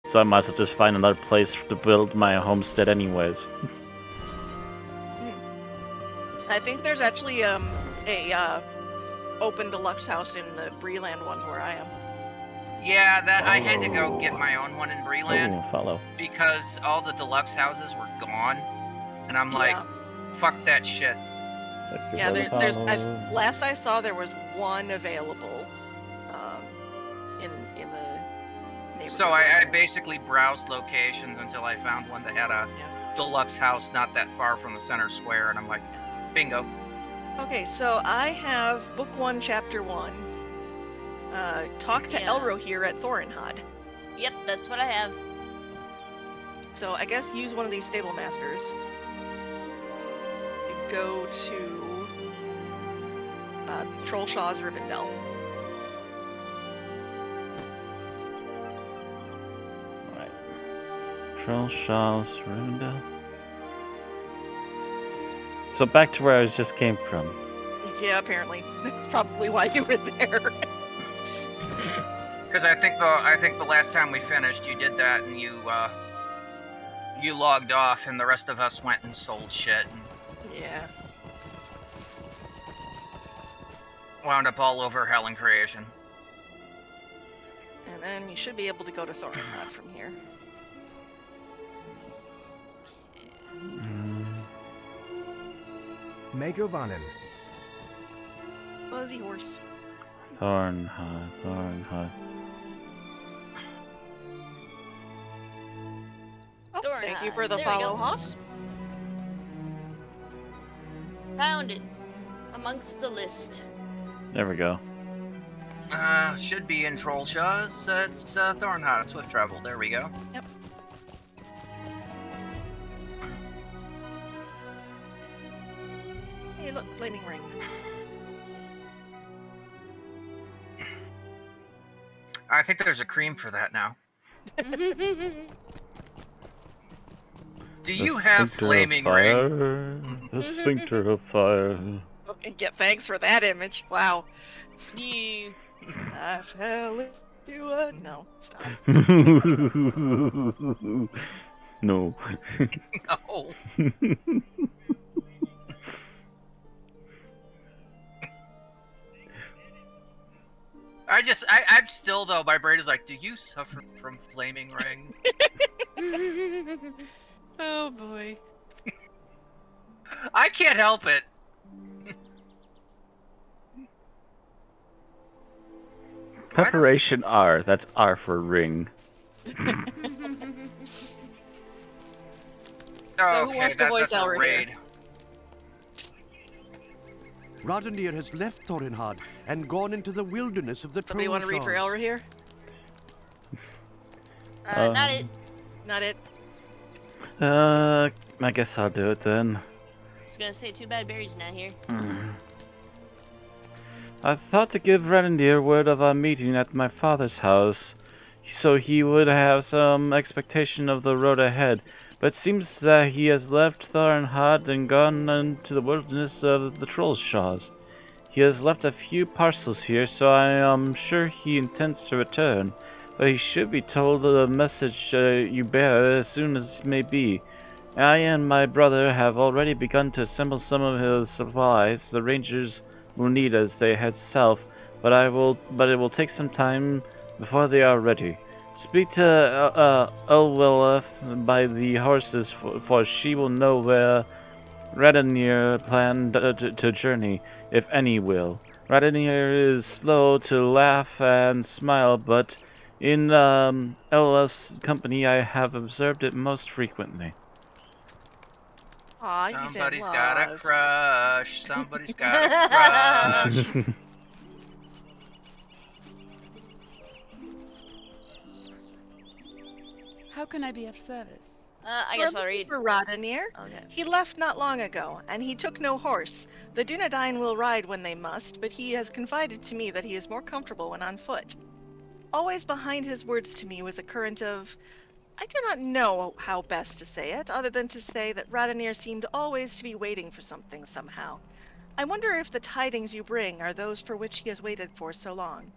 So I might as well just find another place to build my homestead anyways. I think there's actually a open deluxe house in the Breland one where I am. Yeah, that I had to go get my own one in Breland. Oh, follow. Because all the deluxe houses were gone. And I'm like, fuck that shit. Yeah, there's last I saw there was one available in the neighborhood. So I basically browsed locations until I found one that had a deluxe house not that far from the center square, and I'm like, bingo. Okay, so I have Book 1, Chapter 1. Talk to Elro here at Thorinhad. Yep, that's what I have. So I guess use one of these stable masters. Go to Trollshaw's Rivendell. Alright. Trollshaw's Rivendell. So back to where I just came from. Yeah, apparently. That's probably why you were there. Because I think the last time we finished, you did that and you logged off, and the rest of us went and sold shit. And yeah. Wound up all over Hell and Creation. And then you should be able to go to Thorinhad from here. Megovanen. Fuzzy horse. Thorinhad. Oh, thank you for the follow, Haas. Found it. Amongst the list. There we go. Should be in Trollshaw's. It's Thorinhad, Swift Travel. There we go. Yep. Hey, look, flaming ring. I think there's a cream for that now. Do you have flaming ring? The sphincter of fire. Okay, thanks for that image. Wow. You. I fell into a... No, stop. No. No. I'm still, though, my brain is like, do you suffer from flaming ring? Oh boy. I can't help it. Preparation R. That's R for ring. So who wants to voice Elra here? Radenir has left Thorinhad and gone into the wilderness of the Trollshaws. Somebody want to read for Elra here? Not it. Not it. I guess I'll do it then. I was gonna say, too bad Barry's not here. I thought to give Rendir word of our meeting at my father's house, so he would have some expectation of the road ahead. But it seems that he has left Thorinhad and gone into the wilderness of the Trollshaws. He has left a few parcels here, so I am sure he intends to return. But he should be told the message you bear as soon as may be. I and my brother have already begun to assemble some of his supplies the rangers will need as they head south, but it will take some time before they are ready. Speak to Elwileth by the horses, for she will know where Radenir planned to journey, if any will. Radenir is slow to laugh and smile, but in Elwileth's company I have observed it most frequently. Aw, somebody's got a crush. Somebody's got a crush. How can I be of service? I guess I'll read. For Radenir. Okay. He left not long ago, and he took no horse. The Dunedain will ride when they must, but he has confided to me that he is more comfortable when on foot. Always behind his words to me was a current of... I do not know how best to say it, other than to say that Radenir seemed always to be waiting for something somehow. I wonder if the tidings you bring are those for which he has waited for so long.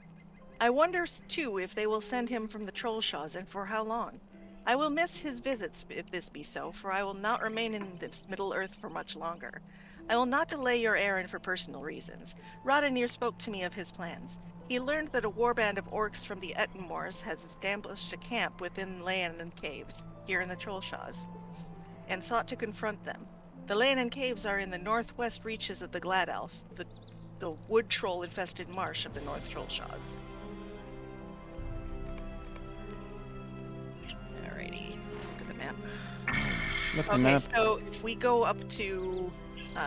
I wonder, too, if they will send him from the Trollshaws and for how long. I will miss his visits if this be so, for I will not remain in this Middle Earth for much longer. I will not delay your errand for personal reasons. Roddenir spoke to me of his plans. He learned that a warband of orcs from the Ettenmoors has established a camp within Leanan Caves, here in the Trollshaws, and sought to confront them. The Leanan Caves are in the northwest reaches of the Gladelf, the wood troll-infested marsh of the North Trollshaws. Alrighty, look at the map. Look at the Okay, map. so if we go up to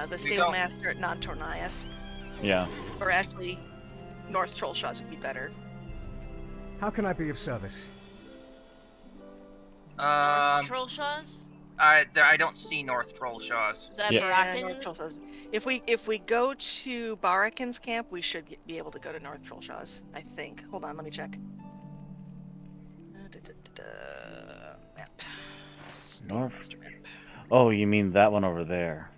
the Stable Master at Non-Torniath, Yeah. or actually, North Trollshaws would be better. How can I be of service? North Trollshaws? I don't see North Trollshaws. Is that Yeah. North Barakin? Trollshaws. If we go to Barakin's camp, we should be able to go to North Trollshaws, I think. Hold on, let me check. Map. Stable North. Master map. Oh, you mean that one over there?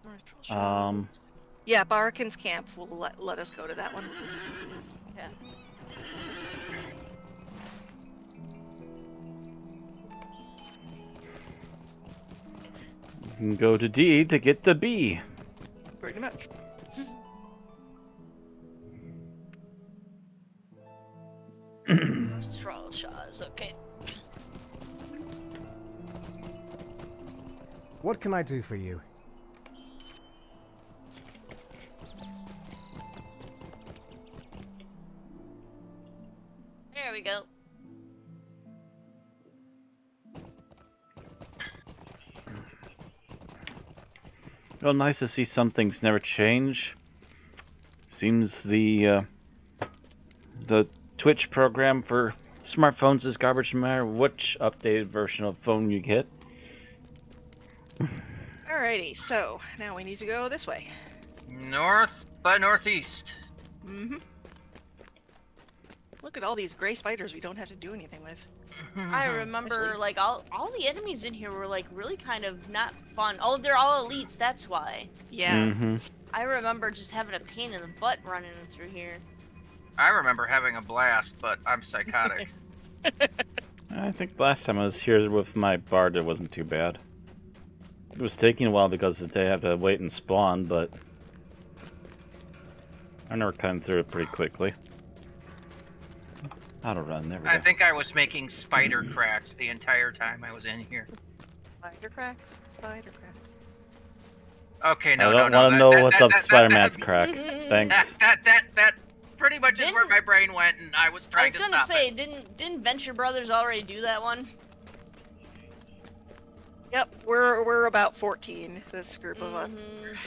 North Trollshaws. Um. Yeah, Barakin's camp will let us go to that one. Yeah. You can go to D to get to B. Pretty much. North Trollshaws, okay. What can I do for you? There we go. Well, nice to see some things never change. Seems the Twitch program for smartphones is garbage no matter which updated version of phone you get. Alrighty, so now we need to go this way. North by northeast. Mm-hmm. Look at all these gray spiders we don't have to do anything with. I remember, Actually- like, all the enemies in here were, like, really kind of not fun. Oh, they're all elites, that's why. Yeah. Mm-hmm. I remember just having a pain in the butt running through here. I remember having a blast, but I'm psychotic. I think last time I was here with my bard, it wasn't too bad. It was taking a while because they have to wait and spawn, but I never cutting through it pretty quickly. Auto run, there we I go. think I was making spider cracks the entire time I was in here. Spider cracks. Spider cracks. Okay, no, I no, don't no. want to that- know that- what's that- up that- Spider-Man's that- crack. Thanks. That pretty much is where Didn't- my brain went, and I was I trying was to gonna stop say, it. didn't Venture Brothers already do that one? Yep, we're about 14. This group of us. Mhm.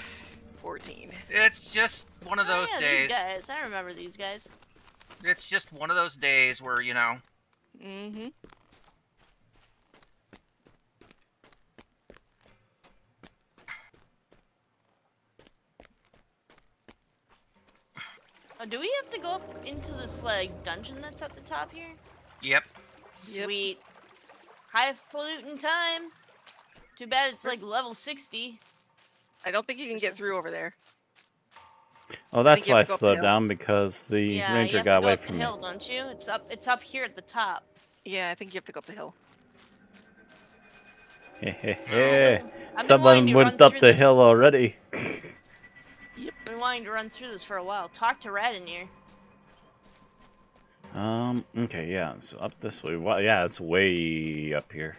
14. It's just one of Oh, those yeah, days. these guys. I remember these guys. It's just one of those days where, you know, Mm-hmm. Oh, do we have to go up into this, like, dungeon that's at the top here? yep. Sweet. Highfalutin time. Too bad it's, like, level 60. I don't think you can get through over there. Oh, that's you why I have to go up the slowed hill. down because the Yeah, you ranger have got to go away up the from me. hill, don't you? It's up here at the top. Yeah, I think you have to go up the hill. Hey, hey, I've hey. been wanting Someone to went run up through the this. hill already. Been wanting to run through this for a while. Talk to Radinir. Okay, yeah, so up this way. Well, yeah, it's way up here.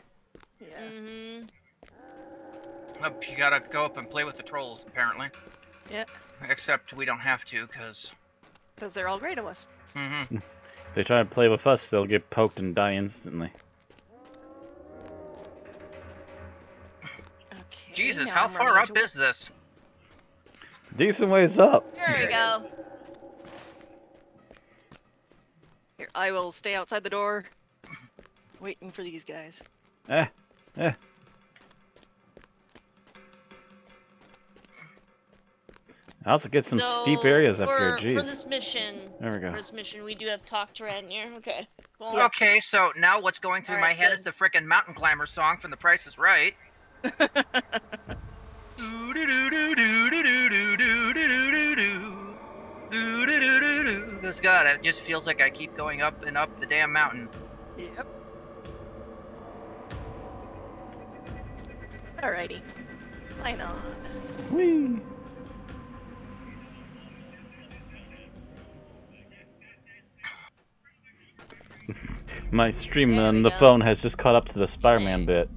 Yeah. Mm-hmm. You gotta go up and play with the trolls, apparently. Yeah. Except we don't have to, because... Because they're all great to us. Mm-hmm. If they try to play with us, they'll get poked and die instantly. Okay. Jesus, now how I'm far running up into- is this? Decent ways up. There we go. Here, I will stay outside the door, waiting for these guys. Eh. I also get some steep areas up here. For Jeez. this mission, There we go. for this mission, we do have talk to Radinir. Okay. Cool. Okay, so now what's going through my Alright, head good. is the frickin' mountain climber song from The Price is Right. This God, it just feels like I keep going up and up the damn mountain. Yep. Alrighty. Line on. Whee! My stream There on we the go. phone has just caught up to the Spider-Man bit.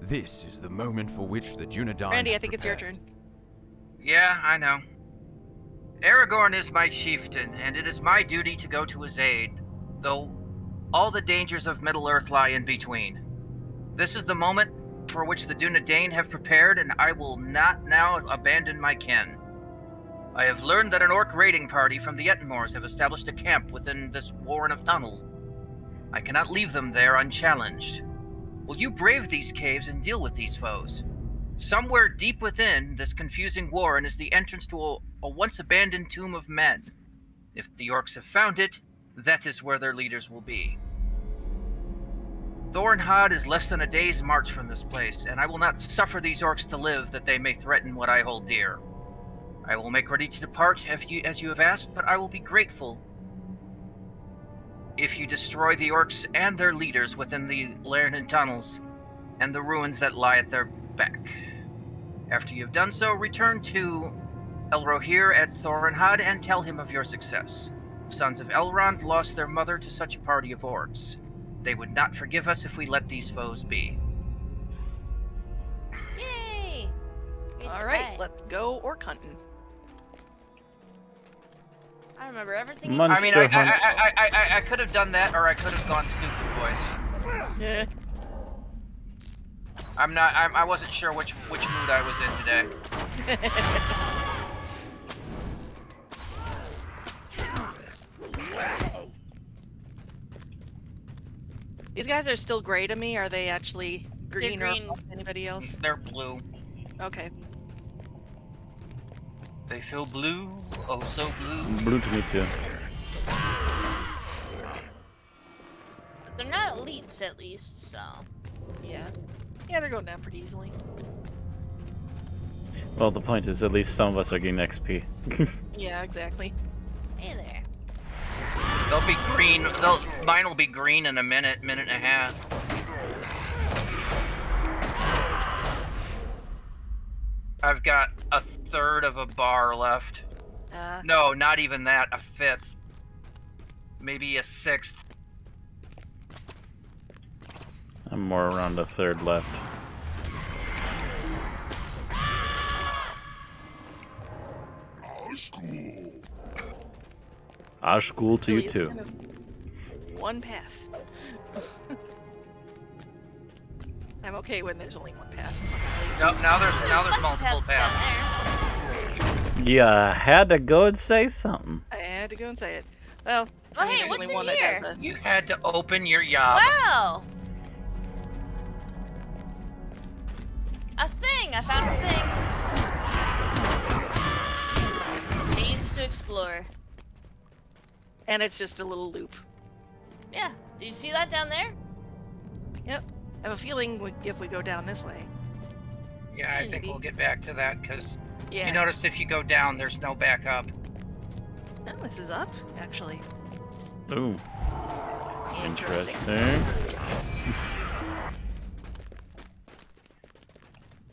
This is the moment for which the Dunedain Randy, I have think it's your prepared. turn. Yeah, I know. Aragorn is my chieftain, and it is my duty to go to his aid, though all the dangers of Middle-earth lie in between. This is the moment for which the Dunedain have prepared, and I will not now abandon my kin. I have learned that an orc raiding party from the Ettenmoors have established a camp within this warren of tunnels. I cannot leave them there unchallenged. Will you brave these caves and deal with these foes? Somewhere deep within this confusing warren is the entrance to a once-abandoned tomb of men. If the orcs have found it, that is where their leaders will be. Thorinhad is less than a day's march from this place, and I will not suffer these orcs to live that they may threaten what I hold dear. I will make ready to depart as you have asked, but I will be grateful if you destroy the orcs and their leaders within the Lairdon tunnels and the ruins that lie at their back. After you have done so, return to Elrohir at Thorinhad and tell him of your success. Sons of Elrond lost their mother to such a party of orcs. They would not forgive us if we let these foes be. Yay! Great Alright, try. let's go orc hunting. I remember everything. you Monster I mean, did. I could have done that, or I could have gone stupid voice. Yeah. I wasn't sure which mood I was in today. These guys are still gray to me. Are they actually green, green. or anybody else? They're blue. Okay. They feel blue, oh so blue. Blue to me too. But they're not elites, at least, so. Yeah. Yeah, they're going down pretty easily. Well, the point is, at least some of us are getting XP. Yeah, exactly. Hey there. They'll be green. Mine will be green in a minute and a half. I've got a third of a bar left. No, not even that. A fifth. Maybe a sixth. I'm more around a third left. Ashkul to you Really, it's too. kind of one path. I'm okay when there's only one path, honestly. No, now there's Bunch of multiple pets down paths. there. Yeah, had to go and say something. I had to go and say it. Well, Oh, I mean, hey, there's what's only in one that here? does You had to open your yob. Wow! A thing! I found a thing. Needs to explore. and it's just a little loop. Yeah. Do you see that down there? Yep. I have a feeling if we go down this way. Yeah, I think Easy. we'll get back to that, because Yeah. you notice if you go down, there's no back up. Oh, this is up, actually. Ooh, interesting.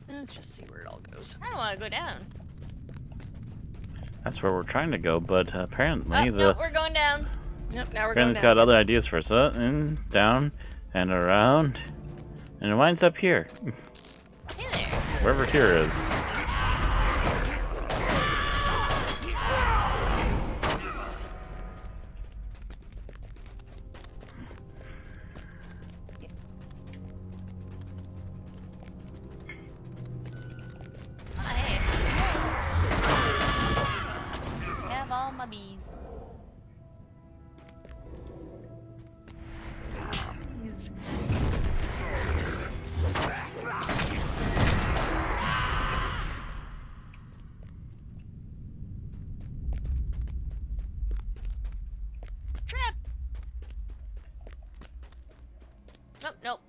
Let's just see where it all goes. I don't want to go down. That's where we're trying to go, but apparently Oh, the no, we're going down. Yep, now we're going Brandon's down. got other ideas for us. Up and down and around, and it winds up here, Hey there. wherever here is. Ah, hey. Have all my bees. Trap. Nope, nope.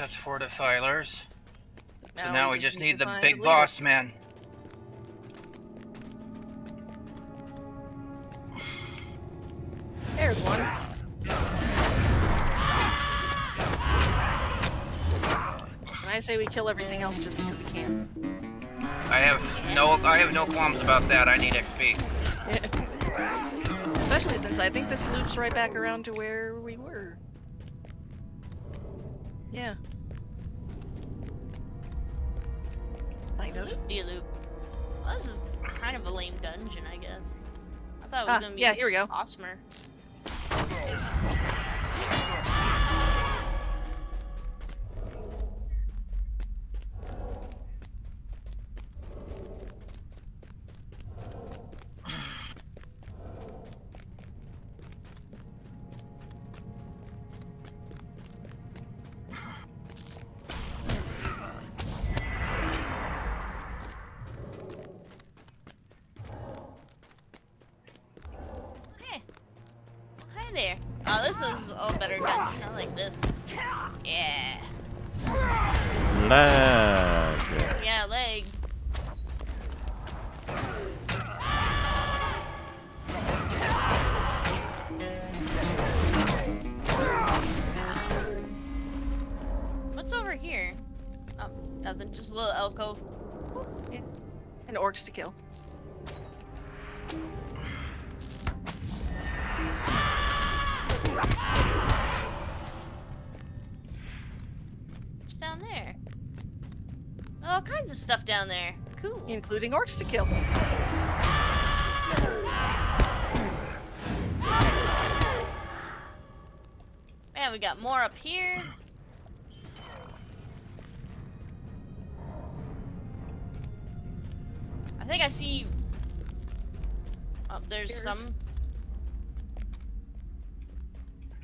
That's 4 defilers. So now we just need to the find big leader. boss man. There's one. And I say we kill everything else just because we can. I have no qualms about that. I need XP. Especially since I think this loops right back around to where we were. Yeah. Kind of. Loop-de-loop. Well, this is kind of a lame dungeon, I guess. I thought it was gonna be yeah, here we go. awesomer. There. Oh, this is a better dungeon. I like this. Yeah. Lag. Yeah, leg. What's over here? Oh, nothing. Just a little alcove. Yeah. And orcs to kill. What's down there? All kinds of stuff down there. Cool. Including orcs to kill. Man, we got more up here. I think I see. Oh, there's Here's- some.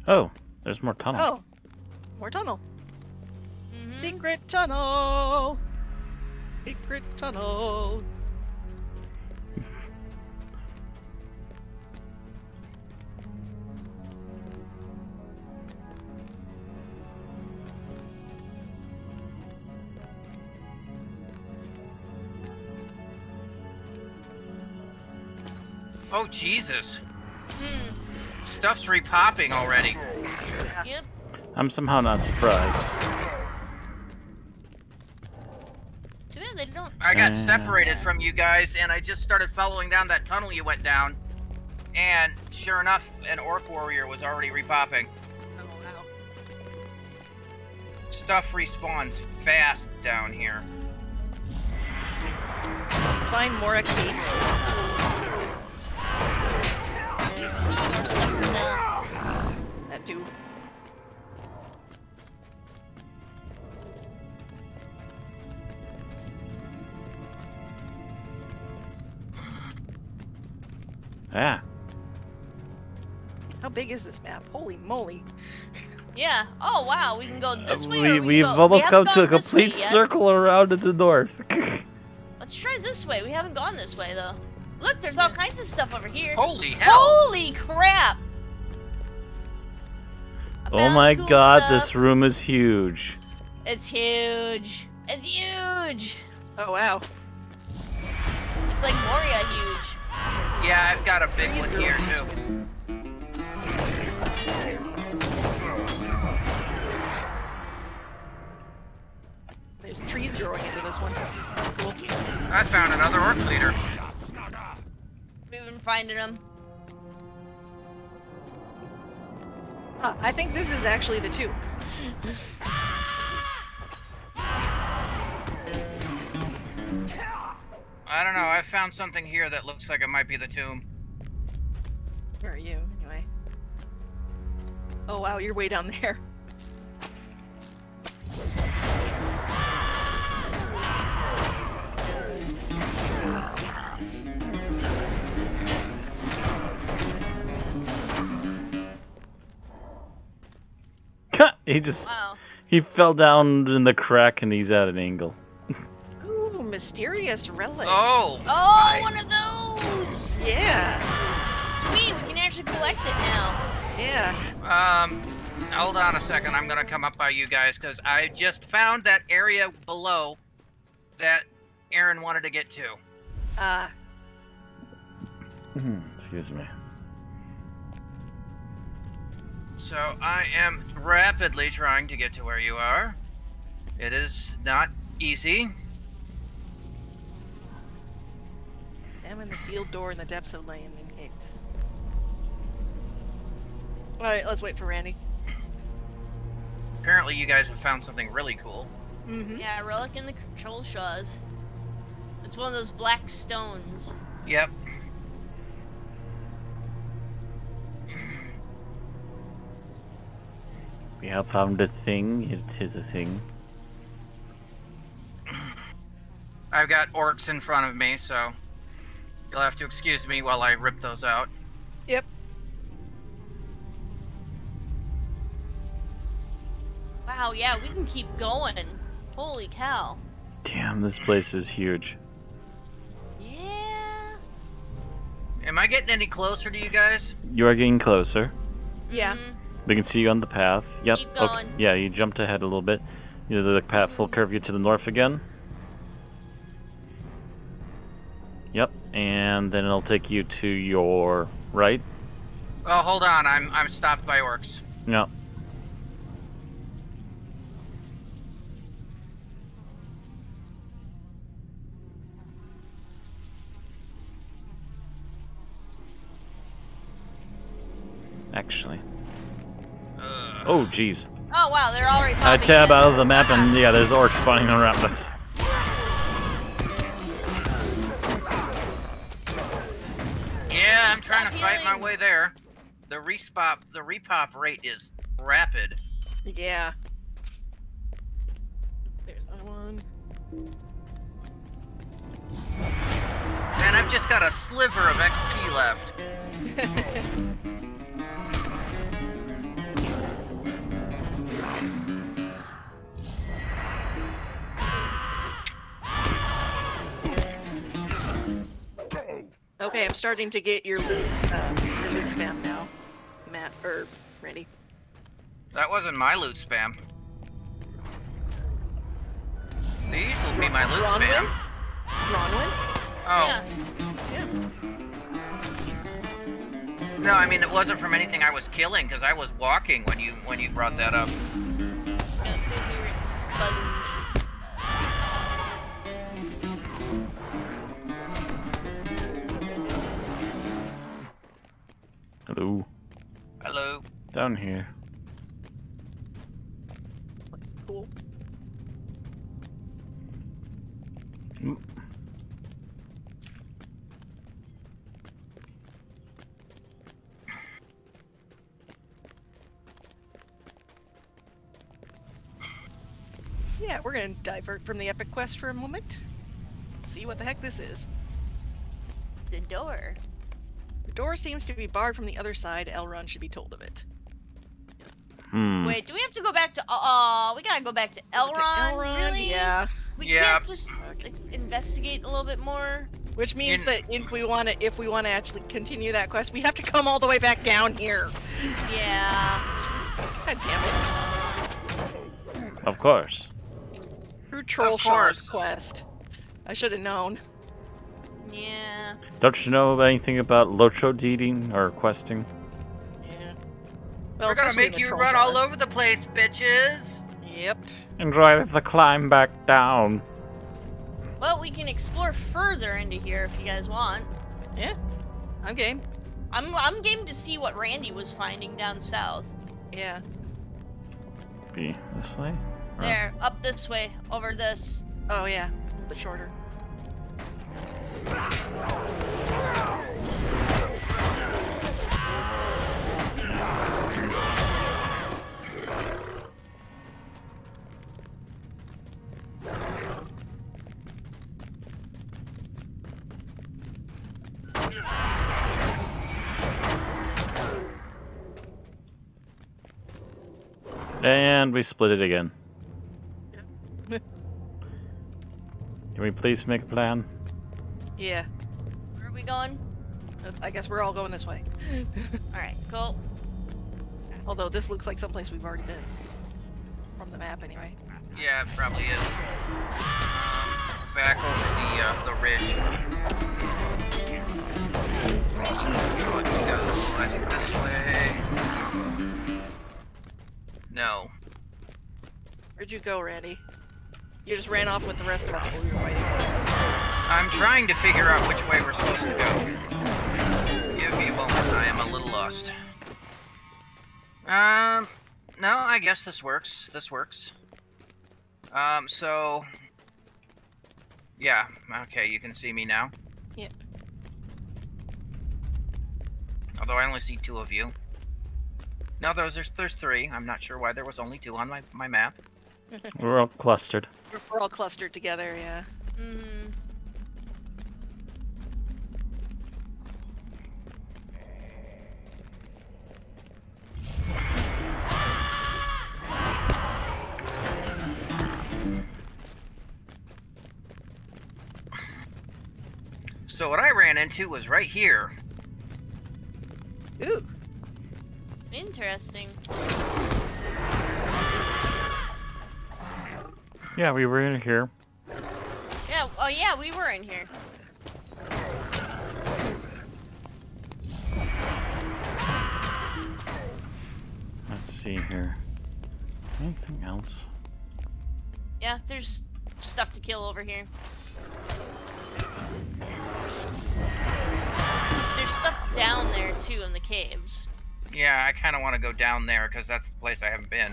Oh, there's more tunnel. Oh. More tunnel. Mhm. Secret tunnel. Secret tunnel. Oh, Jesus. Hmm. Stuff's repopping already. Yep. I'm somehow not surprised. Too bad they don't. I got separated from you guys, and I just started following down that tunnel you went down. And sure enough, an orc warrior was already repopping. Oh, wow. Stuff respawns fast down here. Let's find more XP. More stuff to sell. That too. Yeah. How big is this map? Holy moly. Yeah. Oh wow, we can go this way. Or we can We've go... almost we come haven't to a gone this way complete yet. circle around to the north. Let's try this way. We haven't gone this way though. Look, there's all kinds of stuff over here. Holy hell! Holy crap! I Oh found my cool god, stuff. this room is huge. It's huge. It's huge. Oh, wow. It's like Moria huge. Yeah, I've got a big one here too. There's trees growing into this one. That's cool. I found another orc leader. We've been finding them. I think this is actually the two. I don't know, I found something here that looks like it might be the tomb. Where are you, anyway? Oh, wow, you're way down there. He just Wow. he fell down in the crack and he's at an angle. Ooh, mysterious relic. Oh! Oh, one of those! Yeah, Sweet, we can actually collect it now. yeah. Hold on a second, I'm gonna come up by you guys, because I just found that area below that Aaron wanted to get to. Excuse me. So I am rapidly trying to get to where you are. It is not easy. I'm in the sealed door in the depths of Lion Cave. Alright, let's wait for Randy. Apparently you guys have found something really cool. Mm-hmm. Yeah, relic in the control shards. It's one of those black stones. Yep. We have found a thing. It is a thing. I've got orcs in front of me, so you'll have to excuse me while I rip those out. Yep. Wow, yeah, we can keep going. Holy cow. Damn, this place is huge. Yeah. Am I getting any closer to you guys? You are getting closer. Yeah. Mhm. We can see you on the path. Yep. Keep Okay. going. Yeah, you jumped ahead a little bit. You know, the path will curve you to the north again. Yep, and then it'll take you to your right. Oh, hold on, I'm stopped by orcs. Yep. Actually. Oh, jeez. Oh wow, they're already I popping tab in. out of the map and yeah, there's orcs spawning around us. Yeah, I'm trying Stop to fight my healing. way there. The repop rate is rapid. Yeah. There's another one. And I've just got a sliver of XP left. Okay, I'm starting to get your loot spam now. Matt, or Randy. That wasn't my loot spam. These will be my loot spam. Bronwyn? Oh. Yeah. No, I mean it wasn't from anything I was killing because I was walking when you brought that up. It's gonna sit here and sponge. Hello. Hello. Down here. Cool. Mm. Yeah, we're gonna divert from the epic quest for a moment. See what the heck this is. It's a door. The door seems to be barred from the other side. Elrond should be told of it. Wait, do we have to go back to? We gotta go back to Elrond. Elrond? Really? Yeah. We Yeah. can't just like, investigate a little bit more. Which means that if we want to actually continue that quest, we have to come all the way back down here. Yeah. God damn it. Of course. Through Troll Shaw's quest. I should have known. Yeah. Don't you know anything about Locho deeding or questing? Yeah. Well, We're gonna especially in make the you Troll run Shaw. all over the place, bitches. Yep. Enjoy the climb back down. Well, we can explore further into here if you guys want. Yeah. I'm game. I'm game to see what Randy was finding down south. Yeah. Be this way? Or- There, up this way, over this. Oh yeah. A little bit shorter. And we split it again. Can we please make a plan? Yeah. Where are we going? I guess we're all going this way. Alright, cool. Although this looks like someplace we've already been. From the map, anyway. Yeah, it probably is. Back over the ridge. So let's go, I think this way. No. Where'd you go, Randy? You just ran off with the rest of us while we were waiting. I'm trying to figure out which way we're supposed to go. Give me a moment, I am a little lost. No, I guess this works. This works. So... Yeah, okay, you can see me now. Yeah. Although I only see 2 of you. No, there's 3. I'm not sure why there was only 2 on my map. We're all clustered. We're all clustered together, yeah. Mm-hmm. So what I ran into was right here. Ooh. Interesting. Yeah, we were in here. Yeah, oh yeah, we were in here. Let's see here. Anything else? Yeah, there's stuff to kill over here. There's stuff down there too in the caves. Yeah, I kind of want to go down there because that's the place I haven't been.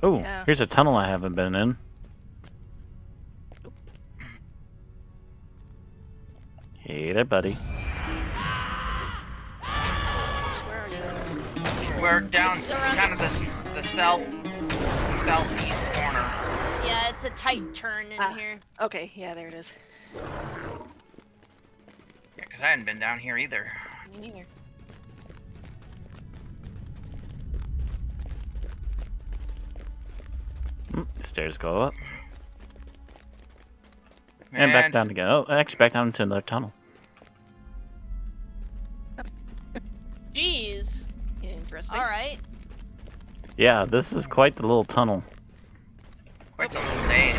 Oh, Yeah. here's a tunnel I haven't been in. Hey there, buddy. Where are you? We're down It's around kind of the southeast corner. Yeah, it's a tight turn in here. Okay, yeah, there it is. Yeah, because I hadn't been down here either. Me neither. Stairs go up. And back down again. Oh, actually back down into another tunnel. Jeez. Interesting. Alright. Yeah, this is quite the little tunnel. Quite the little name.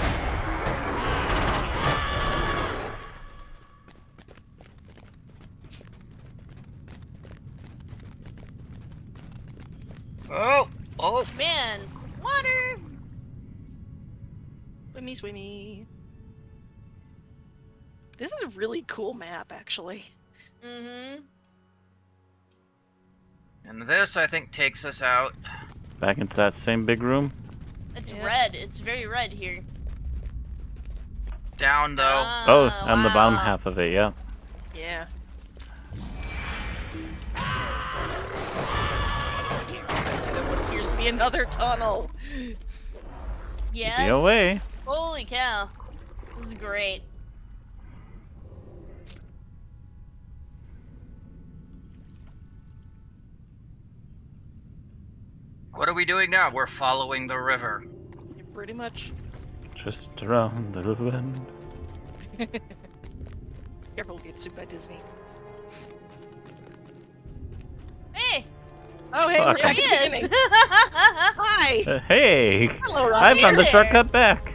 Oh! Oh! Man, water! Swimmy, swimmy. This is a really cool map, actually. Mm-hmm. And this, I think, takes us out. Back into that same big room. It's Yeah. red. It's very red here. Down, though. Oh, on the bottom wow. half of it, yeah. Yeah. There what appears to be another tunnel. Yes. Be away. Holy cow. This is great. What are we doing now? We're following the river. Pretty much. Just around the bend. Careful, we get sued by Disney. Hey! Oh, hey, Fuck. we're There back he at the is! beginning. Hi! Hey! Hello, I Robbie. found the there. shortcut back.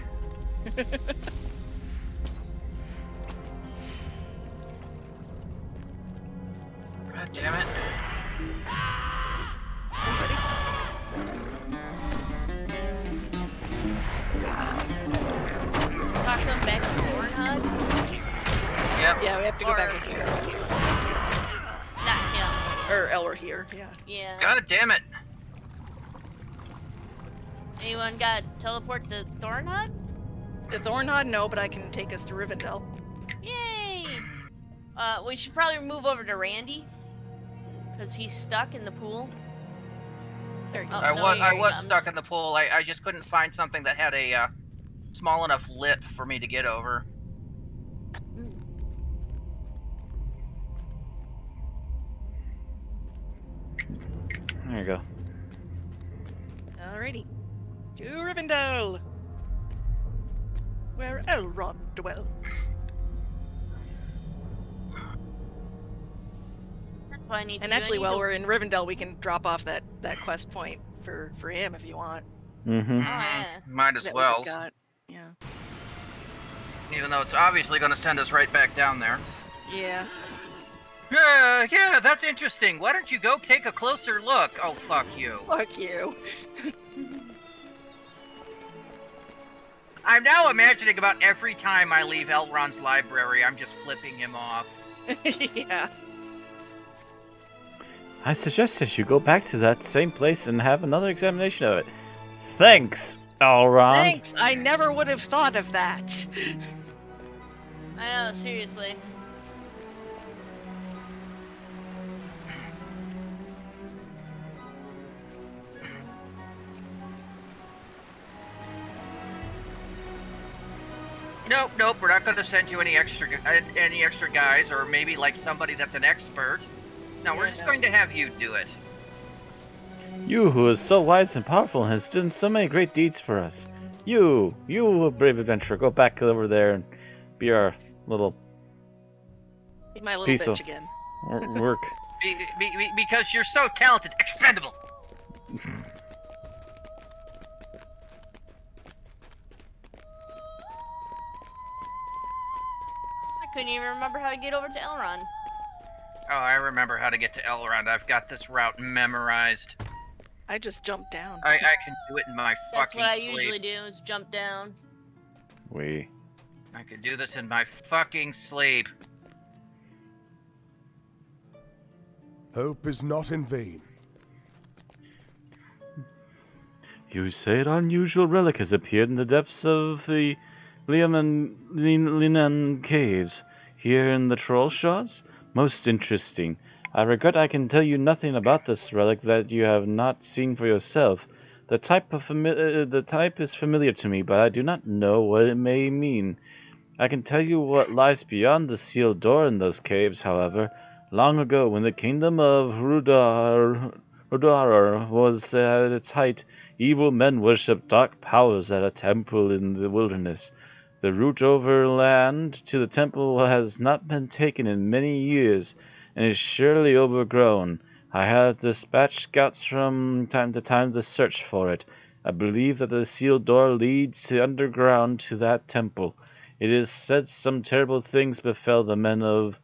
God damn it. Talk to him back to Warnhog? Yep. Yeah, we have to go back Or- in here. Not him. Or Elwer here, yeah. Yeah. God damn it. Anyone got teleport to Thornhog? To Thornhod, no, but I can take us to Rivendell. Yay! We should probably move over to Randy. Because he's stuck in the pool. There you go. Oh, I so was, here I he was comes. stuck in the pool. I just couldn't find something that had a small enough lip for me to get over. There you go. Alrighty. To Rivendell! Where Elrond dwells. That's what I need to And do. I actually, need while to- we're in Rivendell, we can drop off that quest point for him if you want. Mm-hmm. Oh, yeah. Might as That we well. just got. Yeah. Even though it's obviously going to send us right back down there. Yeah. Yeah, that's interesting. Why don't you go take a closer look? Oh, fuck you. Fuck you. I'm now imagining about every time I leave Elrond's library, I'm just flipping him off. Yeah. I suggest that you go back to that same place and have another examination of it. Thanks, Elrond. Thanks. I never would have thought of that. I know, seriously. Nope, we're not going to send you any extra guys, or maybe like somebody that's an expert. No, we're just going to have you do it. You who is so wise and powerful and has done so many great deeds for us. You a brave adventurer, go back over there and be our little Be my little piece bitch of again. work. Because you're so talented, expendable. I couldn't even remember how to get over to Elrond. Oh, I remember how to get to Elrond. I've got this route memorized. I just jumped down. I can do it in my That's fucking what I sleep. usually do, is jump down. I can do this in my fucking sleep. Hope is not in vain. You say an unusual relic has appeared in the depths of the Linan caves here in the Troll Shaws? Most interesting. I regret I can tell you nothing about this relic that you have not seen for yourself. The type is familiar to me, but I do not know what it may mean. I can tell you what lies beyond the sealed door in those caves, however. Long ago, when the kingdom of Rudar was at its height, evil men worshipped dark powers at a temple in the wilderness. The route overland to the temple has not been taken in many years, and is surely overgrown. I have dispatched scouts from time to time to search for it. I believe that the sealed door leads underground to that temple. It is said some terrible things befell the men of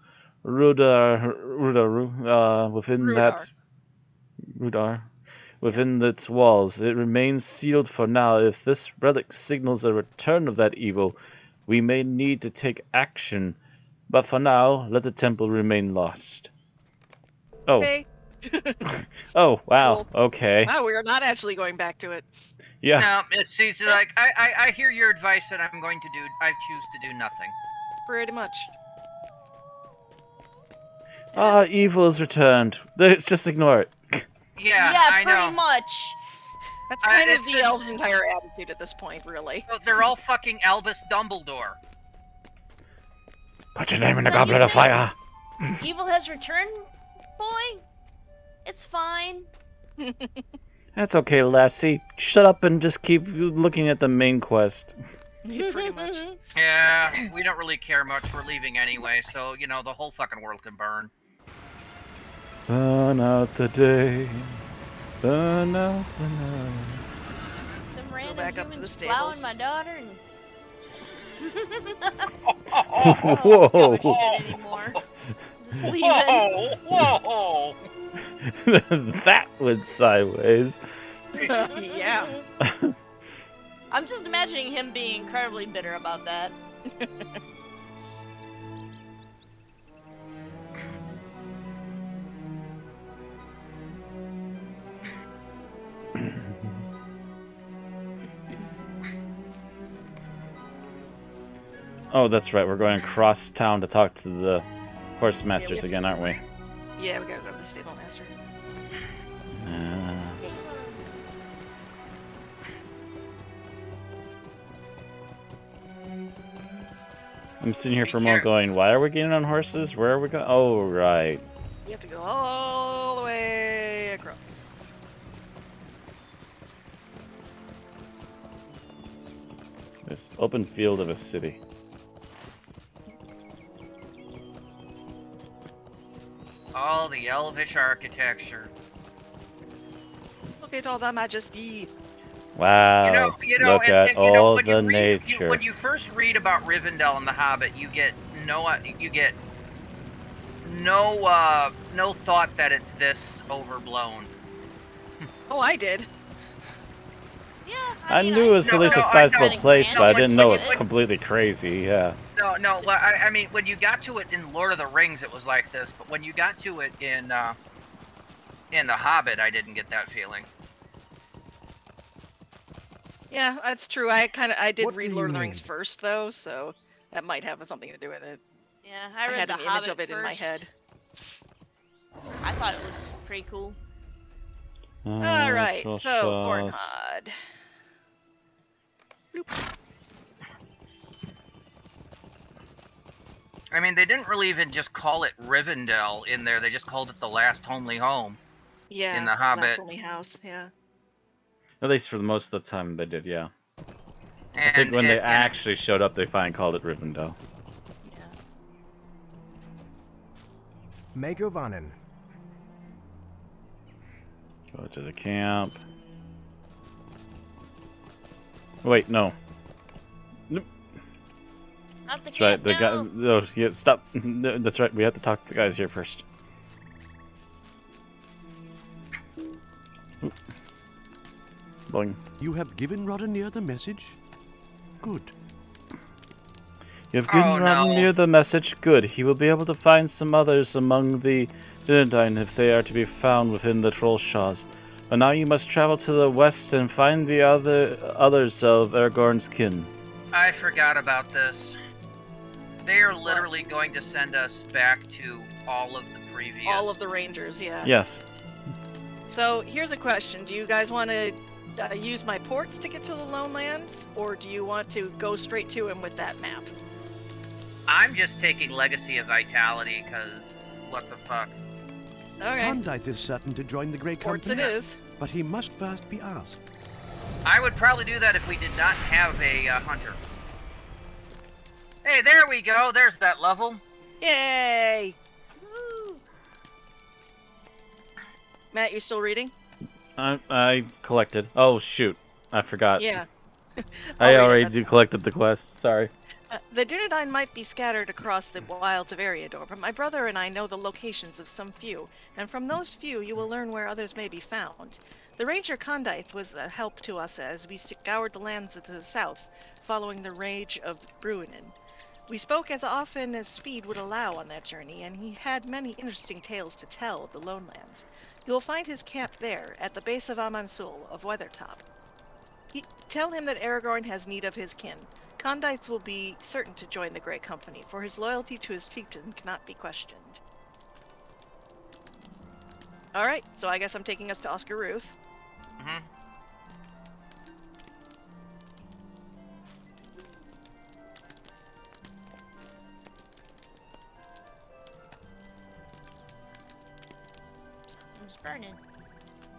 within its walls. It remains sealed for now. If this relic signals a return of that evil, we may need to take action. But for now, let the temple remain lost. Oh. Okay. Oh, wow. Cool. Okay. Wow, we are not actually going back to it. Yeah. No, it's like I hear your advice, and I choose to do nothing. Pretty much. Evil is returned. Just ignore it. Yeah, I pretty know. much. That's kind of it's the elves' entire attitude at this point, really. Well, they're all fucking Albus Dumbledore. Put your name in the So you goblet of say- fire. Evil has returned, boy? It's fine. That's okay, lassie. Shut up and just keep looking at the main quest. Yeah, pretty much. Yeah, we don't really care much. We're leaving anyway, so, you know, the whole fucking world can burn. Burn out the day. Burn out the night. Some random back up to the humans plowing stables. my daughter and... Whoa. I don't give a shit anymore. Just leave it. Whoa! That went sideways. Yeah. I'm just imagining him being incredibly bitter about that. Oh, that's right. We're going across town to talk to the horse masters again, aren't we? Yeah, we gotta go to the stable master. I'm sitting here for a moment going, why are we getting on horses? Where are we going? Oh, right. You have to go all the way across. This open field of a city. All the elvish architecture. Look, forfeit all the majesty. Wow. Look at all the nature. When you first read about Rivendell and the Hobbit, you get no thought that it's this overblown. Oh, I did. Yeah, I mean, knew it was at least a sizable place, but I didn't know it was when- completely crazy. Yeah. No. I mean, when you got to it in Lord of the Rings, it was like this. But when you got to it in the Hobbit, I didn't get that feeling. Yeah, that's true. I did What read do Lord you of the Rings mean? first, though, so that might have something to do with it. Yeah, I read had the an Hobbit image of it first. in my head. I thought it was pretty cool. All right, so Ornhod. I mean, they didn't really even just call it Rivendell in there. They just called it the last homely home. Yeah, in the Hobbit. Last Only House. Yeah. At least for most of the time they did, yeah. And I think when they actually showed up, they finally called it Rivendell. Yeah. Megovanen. Go to the camp. Wait, no. Nope. Not the That's camp, right. The guy. no. Oh, yeah, stop. No, that's right. We have to talk to the guys here first. Oop. Boing. You have given Roddenir the message? Good. You have given Roddenir the message. Good. He will be able to find some others among the Dunedain if they are to be found within the Trollshaws. But now you must travel to the west and find the others of Aragorn's kin. I forgot about this. They are literally going to send us back to all of the previous. All of the Rangers, yeah. Yes. So here's a question: do you guys want to use my ports to get to the Lone Lands, or do you want to go straight to him with that map? I'm just taking Legacy of Vitality, because what the fuck. Okay. Condythe is certain to join the Grey Ports Company, it is. but he must first be asked. I would probably do that if we did not have a hunter. Hey, there we go. There's that level. Yay! Woo. Matt, you still reading? I collected. Oh shoot! I forgot. Yeah. I I'll read it, already collected the quest. Sorry. The Dunedain might be scattered across the wilds of Eriador, but my brother and I know the locations of some few, and from those few you will learn where others may be found. The Ranger Condythe was a help to us as we scoured the lands to the south, following the rage of Bruinen. We spoke as often as speed would allow on that journey, and he had many interesting tales to tell of the Lone Lands. You will find his camp there, at the base of Amansul of Weathertop. Tell him that Aragorn has need of his kin. Condythe will be certain to join the Grey Company, for his loyalty to his fiefdom cannot be questioned. Alright, so I guess I'm taking us to Oscar Ruth. Mm-hmm. Something's burning.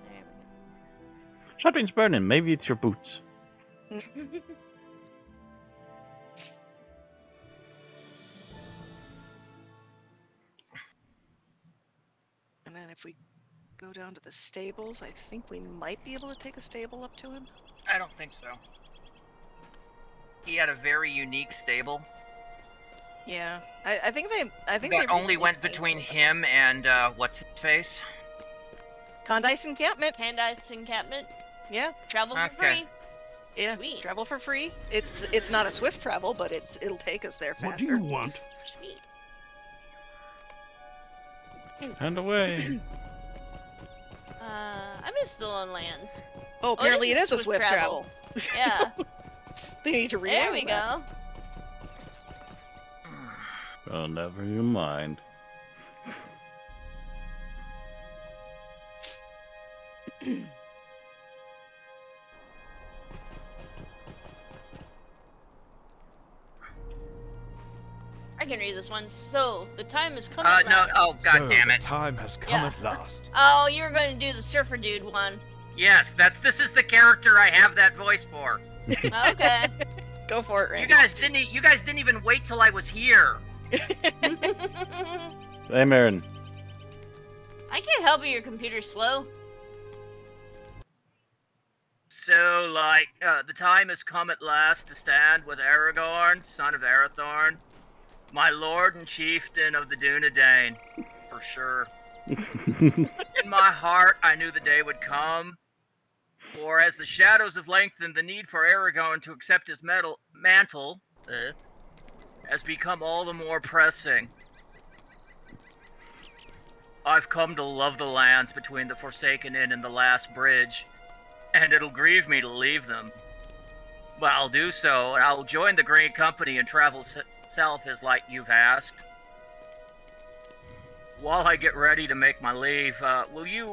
There we Something's burning. Maybe it's your boots. go. And then if we go down to the stables, I think we might be able to take a stable up to him. I don't think so. He had a very unique stable. Yeah, I think they That only recently went changed between it. him and what's his face? Condythe encampment. Candice encampment. Yeah, Travel for Okay. free. yeah. Sweet. Travel for free. It's not a swift travel, but it'll take us there faster. What do you want? Sweet. And away. I miss the Lone Lands. Oh, apparently this it is is a swift swift travel. Yeah. They need to read There we go. Oh, never you mind. I can read this one. So, the time has come at No, last. oh god So damn the it. time has come Yeah. at last. Oh, you were going to do the surfer dude one. Yes, this is the character I have that voice for. Okay. Go for it, You Randy. guys didn't even wait till I was here. Hey, Marin. I can't help you, your computer's slow. So, the time has come at last to stand with Aragorn, son of Arathorn, my lord and chieftain of the Dunedain, for sure. In my heart, I knew the day would come, for as the shadows have lengthened, the need for Aragorn to accept his mantle has become all the more pressing. I've come to love the lands between the Forsaken Inn and the Last Bridge, and it'll grieve me to leave them. But I'll do so, and I'll join the Grey Company and travel south as like you've asked. While I get ready to make my leave, will you,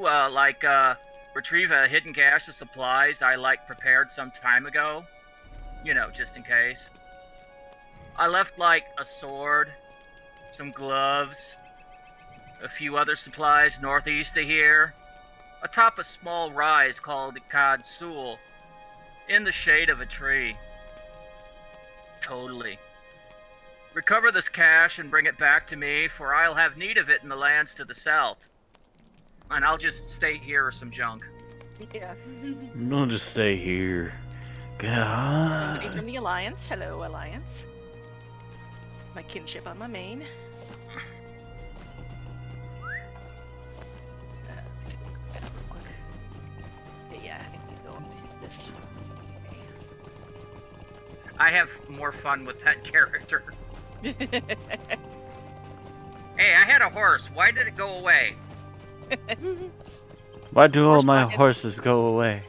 retrieve a hidden cache of supplies I, prepared some time ago? You know, just in case. I left, a sword, some gloves, a few other supplies northeast of here, atop a small rise called Kad Sul, in the shade of a tree. Totally. Recover this cache and bring it back to me, for I'll have need of it in the lands to the south. And I'll just stay here or some junk. Yeah. Don't just stay here. Somebody God. from the Alliance. Hello, Alliance. My kinship on my main. Take a look at that real quick. Yeah, I think we go with this. I have more fun with that character. Hey, I had a horse. Why did it go away? Why do all Horse my pocket. horses go away?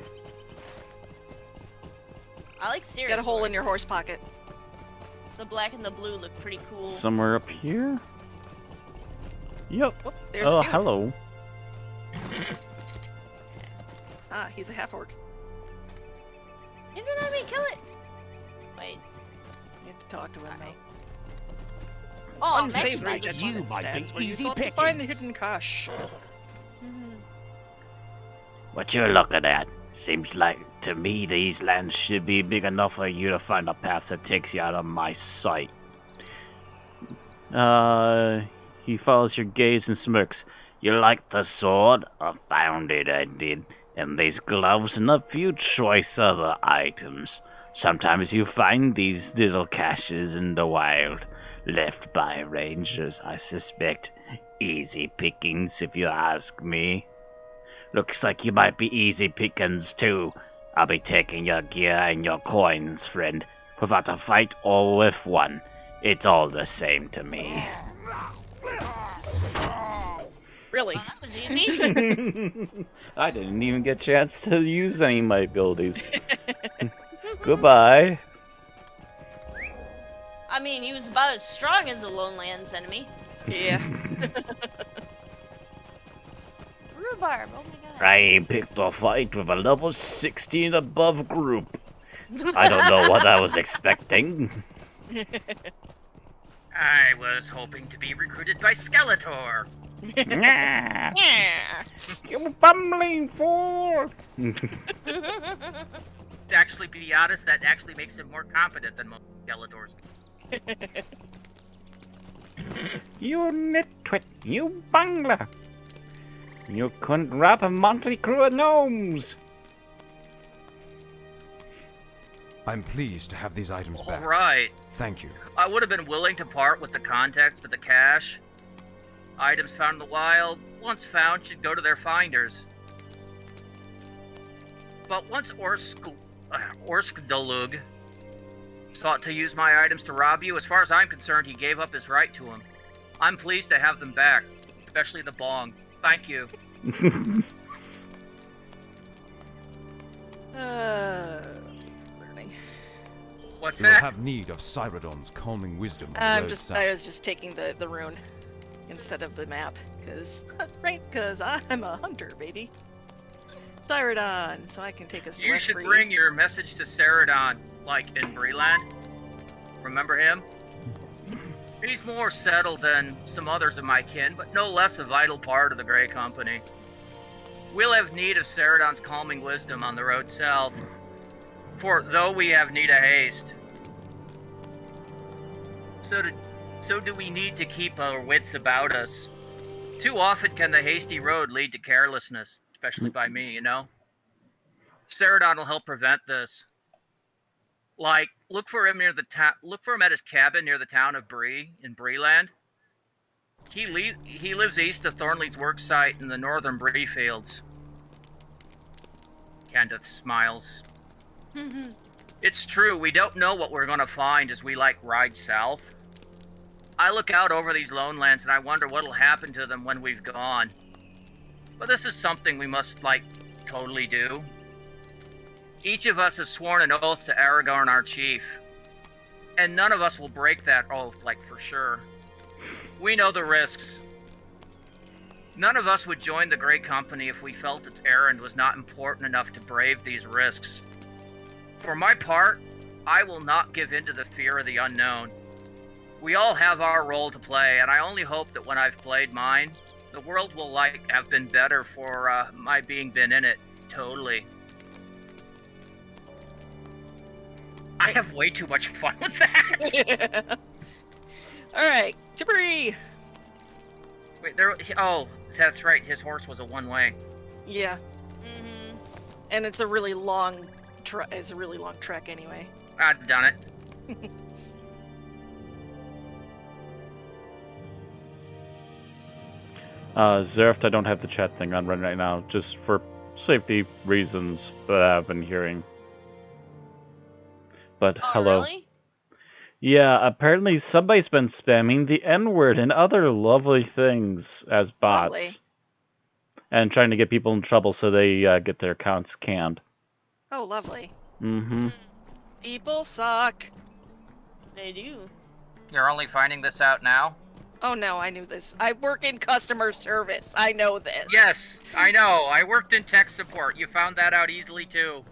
I like Sirius. Got a hole in your horse. horse pocket. The black and the blue look pretty cool. Somewhere up here? Yep. Oh, there's Oh, a dude. hello. Ah, he's a half orc. He's an enemy. Kill it. Wait. You have to talk to him Okay. though. Oh, Unsavory right, judgment you might be stands where you easy thought to find the pickings. hidden cache. Mhm. What you're looking at? Seems like to me these lands should be big enough for you to find a path that takes you out of my sight. He follows your gaze and smirks. You like the sword? I found it, I did. And these gloves and a few choice other items. Sometimes you find these little caches in the wild, left by rangers, I suspect. Easy pickings, if you ask me. Looks like you might be easy pickings too. I'll be taking your gear and your coins, friend, without a fight or with one. It's all the same to me. Really? Well, that was easy. I didn't even get a chance to use any of my abilities. Goodbye. I mean, he was about as strong as a Lone Lands enemy. Yeah. Rhubarb. Oh my god. I picked a fight with a level 60 and above group. I don't know what I was expecting. I was hoping to be recruited by Skeletor. Nah, Yeah. you bumbling fool! To actually be honest, that actually makes him more competent than most Skeletors. You nitwit, you bungler! You couldn't wrap a motley crew of gnomes! I'm pleased to have these items back. Alright. Thank you. I would have been willing to part with the contents of the cache. Items found in the wild, once found, should go to their finders. But once Orskdalug sought to use my items to rob you, as far as I'm concerned, he gave up his right to them. I'm pleased to have them back, especially the bong. Thank you. Learning. What's You will that? have need of Cyrodiil's calming wisdom on the I road was south. just taking the rune instead of the map, cause I'm a hunter, baby. Cyrodiil, so I can take us to You West should Bree. bring your message to Ceradon, like in Breeland. Remember him? He's more settled than some others of my kin, but no less a vital part of the Grey Company. We'll have need of Ceradon's calming wisdom on the road south, for though we have need of haste, so do we need to keep our wits about us. Too often can the hasty road lead to carelessness, especially by me, you know? Ceradon will help prevent this. Like, look for him near the town. Look for him at his cabin near the town of Bree in Breeland. He lives east of Thornley's work site in the northern Bree fields. Candace smiles. It's true, we don't know what we're gonna find as we, like, ride south. I look out over these lone lands and I wonder what'll happen to them when we've gone. But this is something we must, like, totally do. Each of us has sworn an oath to Aragorn, our chief. And none of us will break that oath, like, for sure. We know the risks. None of us would join the Great Company if we felt its errand was not important enough to brave these risks. For my part, I will not give in to the fear of the unknown. We all have our role to play, and I only hope that when I've played mine, the world will, like, have been better for, my being been in it. Totally. I have way too much fun with that! Alright, Jabri! Wait, oh, that's right, his horse was a one-way. Yeah. And it's a really long trek anyway. I'd done it. Zerft, I don't have the chat thing on right now, just for safety reasons that I've been hearing. But hello. Really? Yeah, apparently somebody's been spamming the N-word and other lovely things as bots. Lovely. And trying to get people in trouble so they get their accounts canned. Oh, lovely. Mm-hmm. People suck. They do. You're only finding this out now? Oh no, I knew this. I work in customer service. I know this. Yes, I know. I worked in tech support. You found that out easily, too.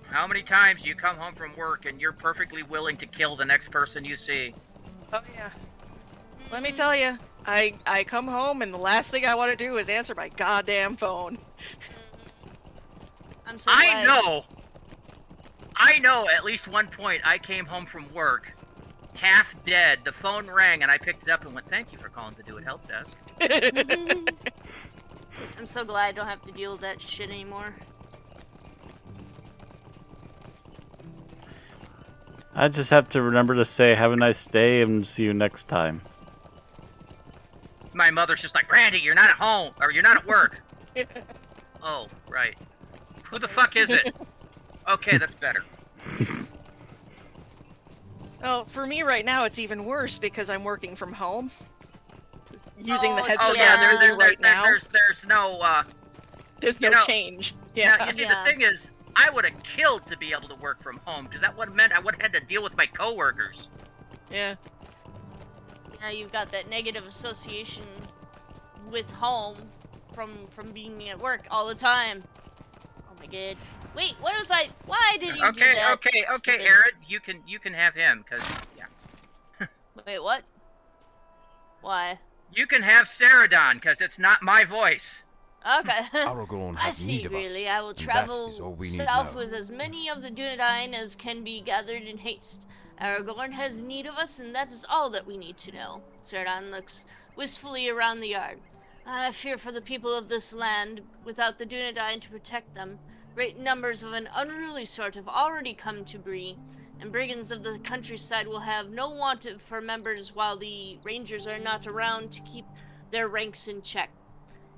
How many times do you come home from work and you're perfectly willing to kill the next person you see? Oh yeah. Let me tell you, I come home and the last thing I want to do is answer my goddamn phone. I'm so glad. I know at least one point I came home from work, half dead, the phone rang and I picked it up and went, thank you for calling the Do It Help Desk. I'm so glad I don't have to deal with that shit anymore. I just have to remember to say have a nice day and see you next time. My mother's just like, Randy, you're not at home, or you're not at work. Oh, right. Who the fuck is it? Okay, that's better. Well, for me right now, it's even worse because I'm working from home. Using the Oh, headset yeah. I'm using right now. There's no, There's no change. Yeah. Now, you see, Yeah. the thing is, I would have killed to be able to work from home, because that would have meant I would have had to deal with my coworkers. Yeah. Now you've got that negative association with home from being at work all the time. Oh my god. Wait, what was I? Why did you do that? Okay, Stupid- Aaron, you can have him, because, yeah. Wait, what? Why? You can have Ceradon, because it's not my voice. Okay. Aragorn I has see, need of us, really. I will and that travel is all we need south now. with as many of the Dunedain as can be gathered in haste. Aragorn has need of us, and that is all that we need to know. Ceradon looks wistfully around the yard. I fear for the people of this land. Without the Dunedain to protect them, great numbers of an unruly sort have already come to Bree, and brigands of the countryside will have no want for members while the rangers are not around to keep their ranks in check.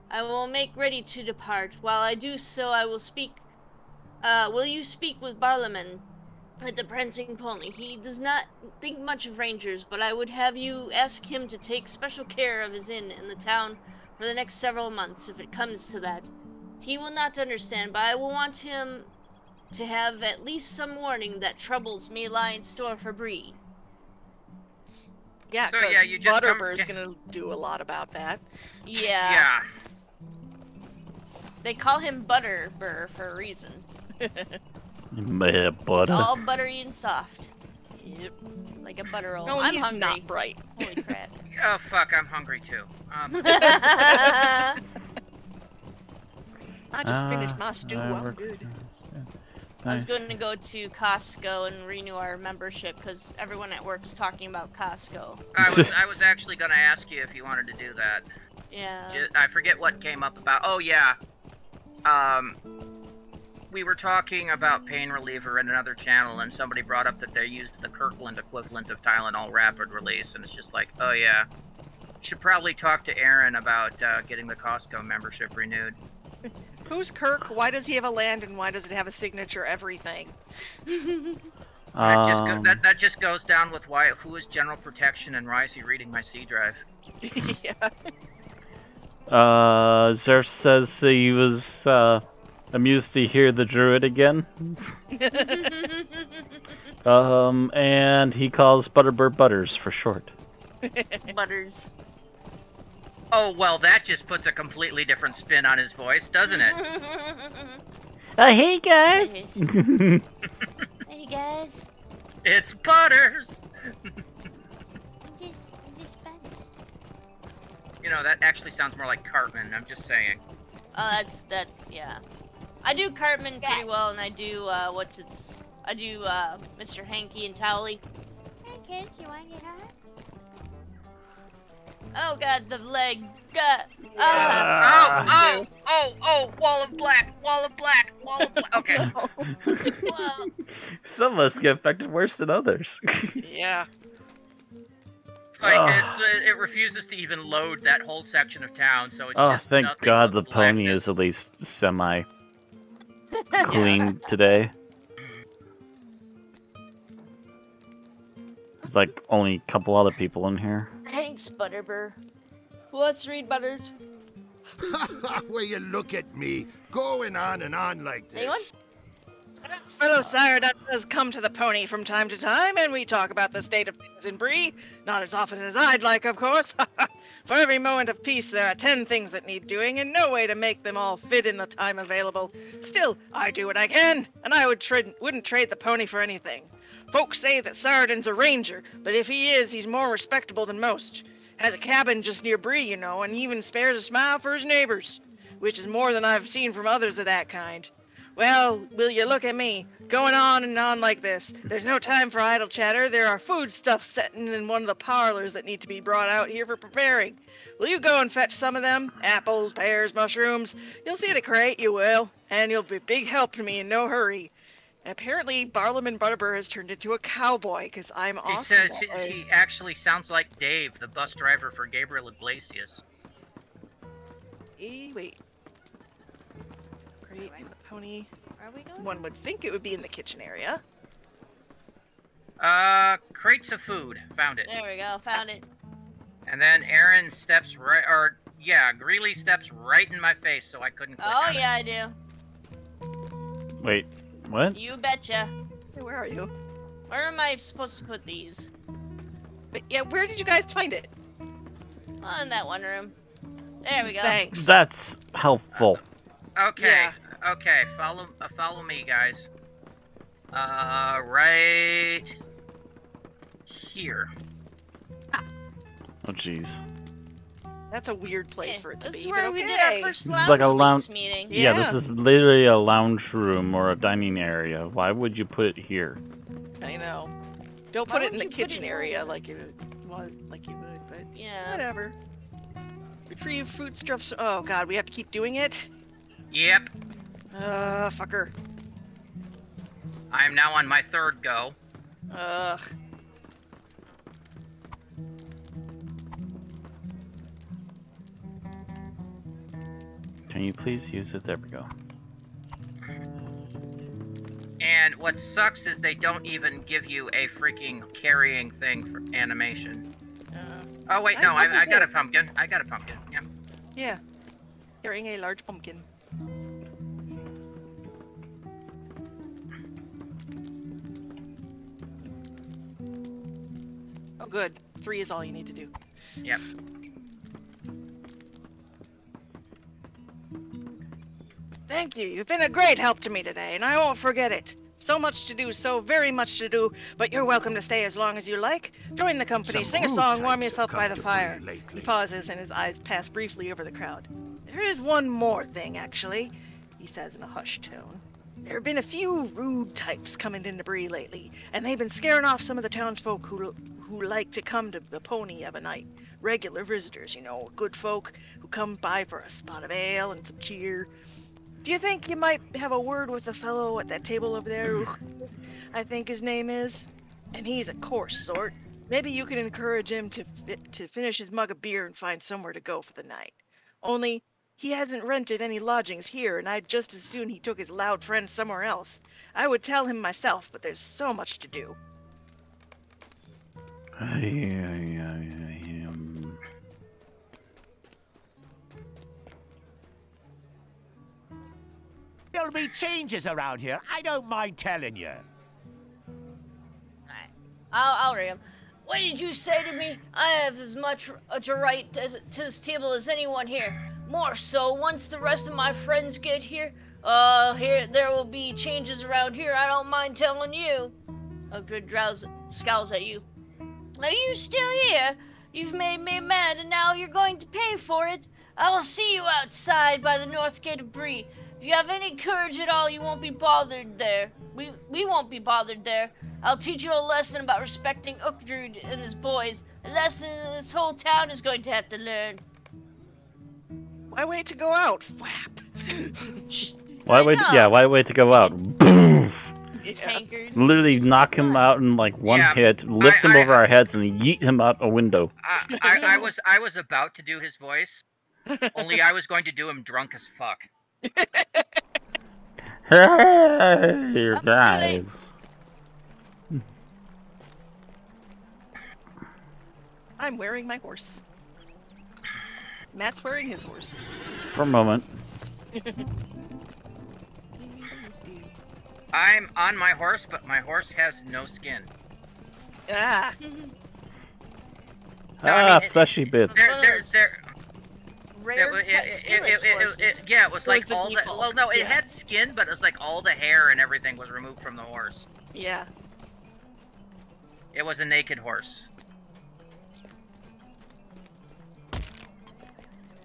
I will make ready to depart. While I do so, I will speak. Will you speak with Barlaman at the Prancing Pony? He does not think much of rangers, but I would have you ask him to take special care of his inn in the town for the next several months, if it comes to that. He will not understand, but I will want him to have at least some warning that troubles may lie in store for Bree. Yeah, So, because yeah, you just come- Butterbur's gonna do a lot about that. Yeah. Yeah. They call him Butterbur for a reason. Meh, It's butter. all buttery and soft. Yep. Like a butter roll. No, I'm he's hungry. not bright. Holy crap. Oh, fuck, I'm hungry, too. I just finished my stew. I'm work- good. I was going to go to Costco and renew our membership because everyone at work's talking about Costco. I was actually going to ask you if you wanted to do that. Yeah. I forget what came up about. Oh yeah. We were talking about pain reliever in another channel, and somebody brought up that they used the Kirkland equivalent of Tylenol rapid release, and it's just like, oh yeah. Should probably talk to Aaron about getting the Costco membership renewed. Who's Kirk? Why does he have a land, and why does it have a signature everything? That just goes down with who is General Protection and why is he reading my C drive? Yeah. Zerf says he was amused to hear the druid again. And he calls Butterbur Butters for short. Butters. Oh, well, that just puts a completely different spin on his voice, doesn't it? Hey guys! Hey guys. It's Butters! This Butters. You know, that actually sounds more like Cartman, I'm just saying. Oh, that's, yeah. I do Cartman pretty well, and I do, I do, Mr. Hanky and Towley. Hey kids, you wanna get hot? Oh god, the leg. Oh, wall of black. Okay. Whoa. Some of us get affected worse than others. Yeah. It refuses to even load that whole section of town, so it's just thank nothing God but the pony blackness. is at least semi-clean today. There's like only a couple other people in here. Thanks, Butterbur. Let's read Butters. Will you look at me, going on and on like this? Anyone? Fellow sire, that does come to the pony from time to time, and we talk about the state of things in Bree. Not as often as I'd like, of course. For every moment of peace, there are 10 things that need doing, and no way to make them all fit in the time available. Still, I do what I can, and I wouldn't trade the pony for anything. Folks say that Saradin's a ranger, but if he is, he's more respectable than most. Has a cabin just near Bree, you know, and even spares a smile for his neighbors, which is more than I've seen from others of that kind. Well, will you look at me, going on and on like this. There's no time for idle chatter. There are foodstuffs setting in one of the parlors that need to be brought out here for preparing. Will you go and fetch some of them? Apples, pears, mushrooms. You'll see the crate, you will, and you'll be a big help to me in no hurry. Apparently, Barlaam Butterbur has turned into a cowboy, because I'm awesome. He actually sounds like Dave, the bus driver for Gabriel Iglesias. Wait. Great, and the pony. Where are we going? One would think it would be in the kitchen area. Crates of food. Found it. There we go, found it. And then Aaron steps Greeley steps right in my face, so I couldn't click on it. Yeah, I do. Wait, what? You betcha. Hey, where are you? Where am I supposed to put these? But yeah, where did you guys find it? Oh, in that one room. There we go. Thanks. That's helpful. Okay, Yeah. okay, follow me, guys. Right here. Oh, jeez. That's a weird place for it to This be. is where but we okay. did our first This is like a lounge meeting. Yeah, Yeah. this is literally a lounge room or a dining area. Why would you put it here? I know. Don't Why put it in would the you put kitchen it area like you would, but Yeah. whatever. Retrieve foodstuffs. Oh god, we have to keep doing it? Yep. Fucker. I am now on my third go. Ugh. Can you please use it? There we go. And what sucks is they don't even give you a freaking carrying thing for animation. Oh wait, no, I got a pumpkin. I got a pumpkin. Yeah. Yeah. Carrying a large pumpkin. Oh good. 3 is all you need to do. Yep. Thank you. You've been a great help to me today, and I won't forget it. So much to do, so very much to do, but you're welcome to stay as long as you like. Join the company, Some sing a rude song, warm types yourself have by come the to fire. Bree lately. He pauses and his eyes pass briefly over the crowd. There is one more thing, actually, he says in a hushed tone. There have been a few rude types coming into Bree lately, and they've been scaring off some of the townsfolk who like to come to the pony of a night. Regular visitors, you know, good folk who come by for a spot of ale and some cheer. Do you think you might have a word with the fellow at that table over there who I think his name is? And he's a coarse sort. Maybe you can encourage him to finish his mug of beer and find somewhere to go for the night. Only, he hasn't rented any lodgings here, and I'd just as soon he took his loud friend somewhere else. I would tell him myself, but there's so much to do. There'll be changes around here, I don't mind telling you. Alright. I'll read him. What did you say to me? I have as much a right to this table as anyone here. More so once the rest of my friends get here. There will be changes around here, I don't mind telling you. Ogdred scowls at you. Are you still here? You've made me mad and now you're going to pay for it. I will see you outside by the north gate of Bree. If you have any courage at all, you won't be bothered there. We won't be bothered there. I'll teach you a lesson about respecting Ogdred and his boys. A lesson this whole town is going to have to learn. Why wait to go out? Flap. Why wait? Yeah, why wait to go out? Boof! Tankard. Literally knock him out in like one hit, lift him over our heads, and yeet him out a window. I was about to do his voice, only I was going to do him drunk as fuck. Hey, you guys. I'm wearing my horse. Matt's wearing his horse. For a moment. I'm on my horse, but my horse has no skin. Ah. No, I mean, fleshy bits. Rare skinless horses. Yeah, it was like the all the. default. Well, no, it Yeah. had skin, but it was like all the hair and everything was removed from the horse. Yeah. It was a naked horse.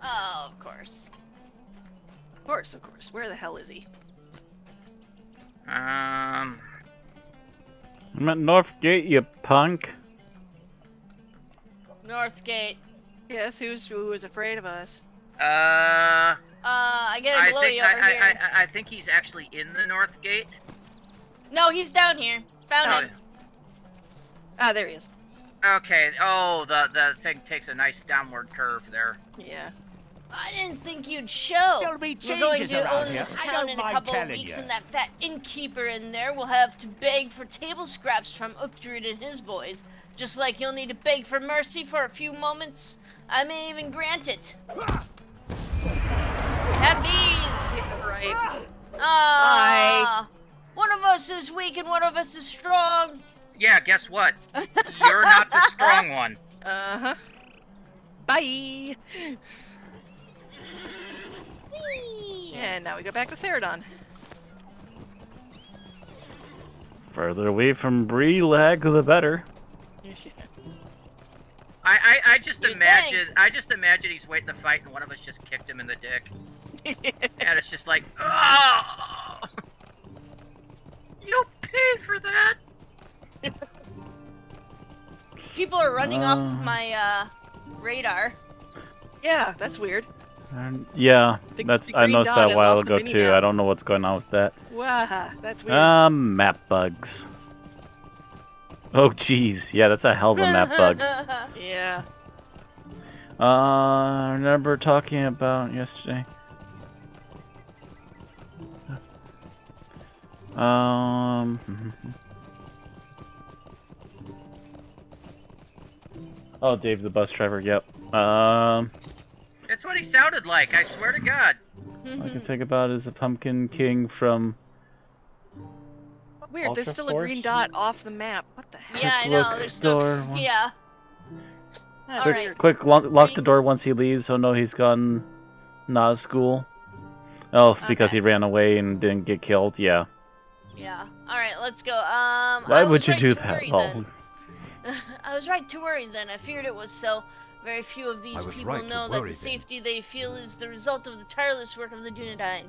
Oh, of course. Of course, of course. Where the hell is he? I'm at Northgate, you punk. Northgate. Yes, who was afraid of us? I get a glowy over here. I think he's actually in the North Gate. No, he's down here. Found him. Ah, there he is. Okay. Oh, the thing takes a nice downward curve there. Yeah. I didn't think you'd show. There'll be We're going changes to around own here, this I town don't in a mind couple of telling weeks, you. and that fat innkeeper in there will have to beg for table scraps from Ogdred and his boys. Just like you'll need to beg for mercy for a few moments. I may even grant it. Have bees! Right. Ah, one of us is weak and one of us is strong. Yeah, guess what? You're not the strong one. Uh-huh. Bye! Whee! And now we go back to Ceradon. Further away from Bree lag, the better. I just You imagine he's waiting to fight and one of us just kicked him in the dick. And it's just like, oh, you paid for that. People are running off of my radar. Yeah, that's weird. Yeah, The I green noticed dot that a is while off the ago mini too. map. I don't know what's going on with that. Wow, that's weird. Map bugs. Oh jeez, yeah, that's a hell of a map bug. Yeah. I remember talking about yesterday. Oh, Dave the bus driver. Yep. That's what he sounded like. I swear to God. All I can think about is the Pumpkin King from. Weird, there's Ultra still a green Force? dot off the map. What the hell? Yeah, I Quick know. look There's no. door one. Yeah. That's All weird. right. Quick, lock the door once he leaves, so know he's gone. School. Oh, because Okay. he ran away and didn't get killed. Yeah. Yeah. All right, let's go. Why I would was you right do to that? worry Oh. then. I was right to worry then. I feared it was so. Very few of these I was people right to know that worry the then. safety they feel is the result of the tireless work of the Dunedain.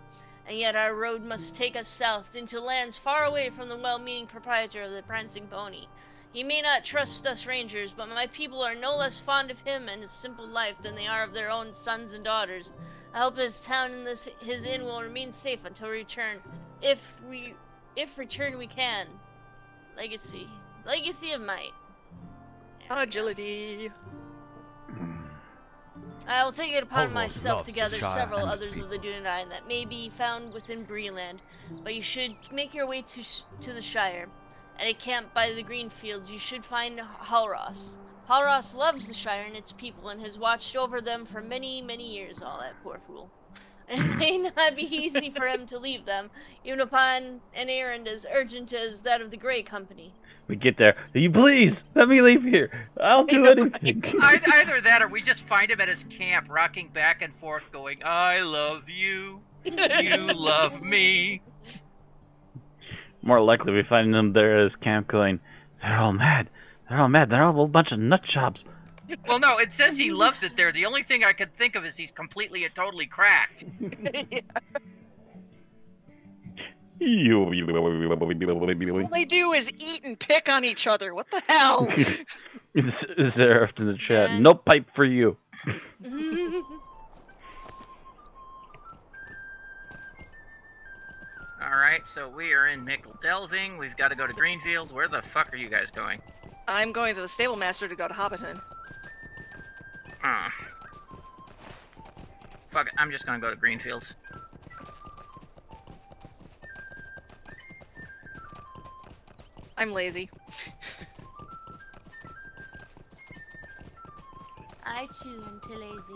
and yet our road must take us south into lands far away from the well-meaning proprietor of the Prancing Pony. He may not trust us rangers, but my people are no less fond of him and his simple life than they are of their own sons and daughters. I hope his town and his inn will remain safe until return, if return we can. Legacy of might. Agility. I will take it upon Holroyd myself loves to the gather Shire several and its others of the people. Dunedain that may be found within Breeland, but you should make your way to the Shire. At a camp by the green fields, you should find Halros. Halros loves the Shire and its people, and has watched over them for many, many years. Oh, that poor fool. It may not be easy for him to leave them, even upon an errand as urgent as that of the Grey Company. We get there. You please let me leave here. I'll do anything. Either that, or we just find him at his camp, rocking back and forth, going, "I love you, you love me." More likely, we find them there at his camp, going, "They're all mad. They're all mad. They're all a bunch of nut jobs." Well, no, it says he loves it there. The only thing I could think of is he's completely and totally cracked. All they do is eat and pick on each other. What the hell? Is there up in the chat? And- No pipe for you. Alright, so we are in Mickle Delving. We've got to go to Greenfield. Where the fuck are you guys going? I'm going to the stable master to go to Hobbiton. Fuck it, I'm just gonna go to Greenfields. I'm lazy. I too am too lazy.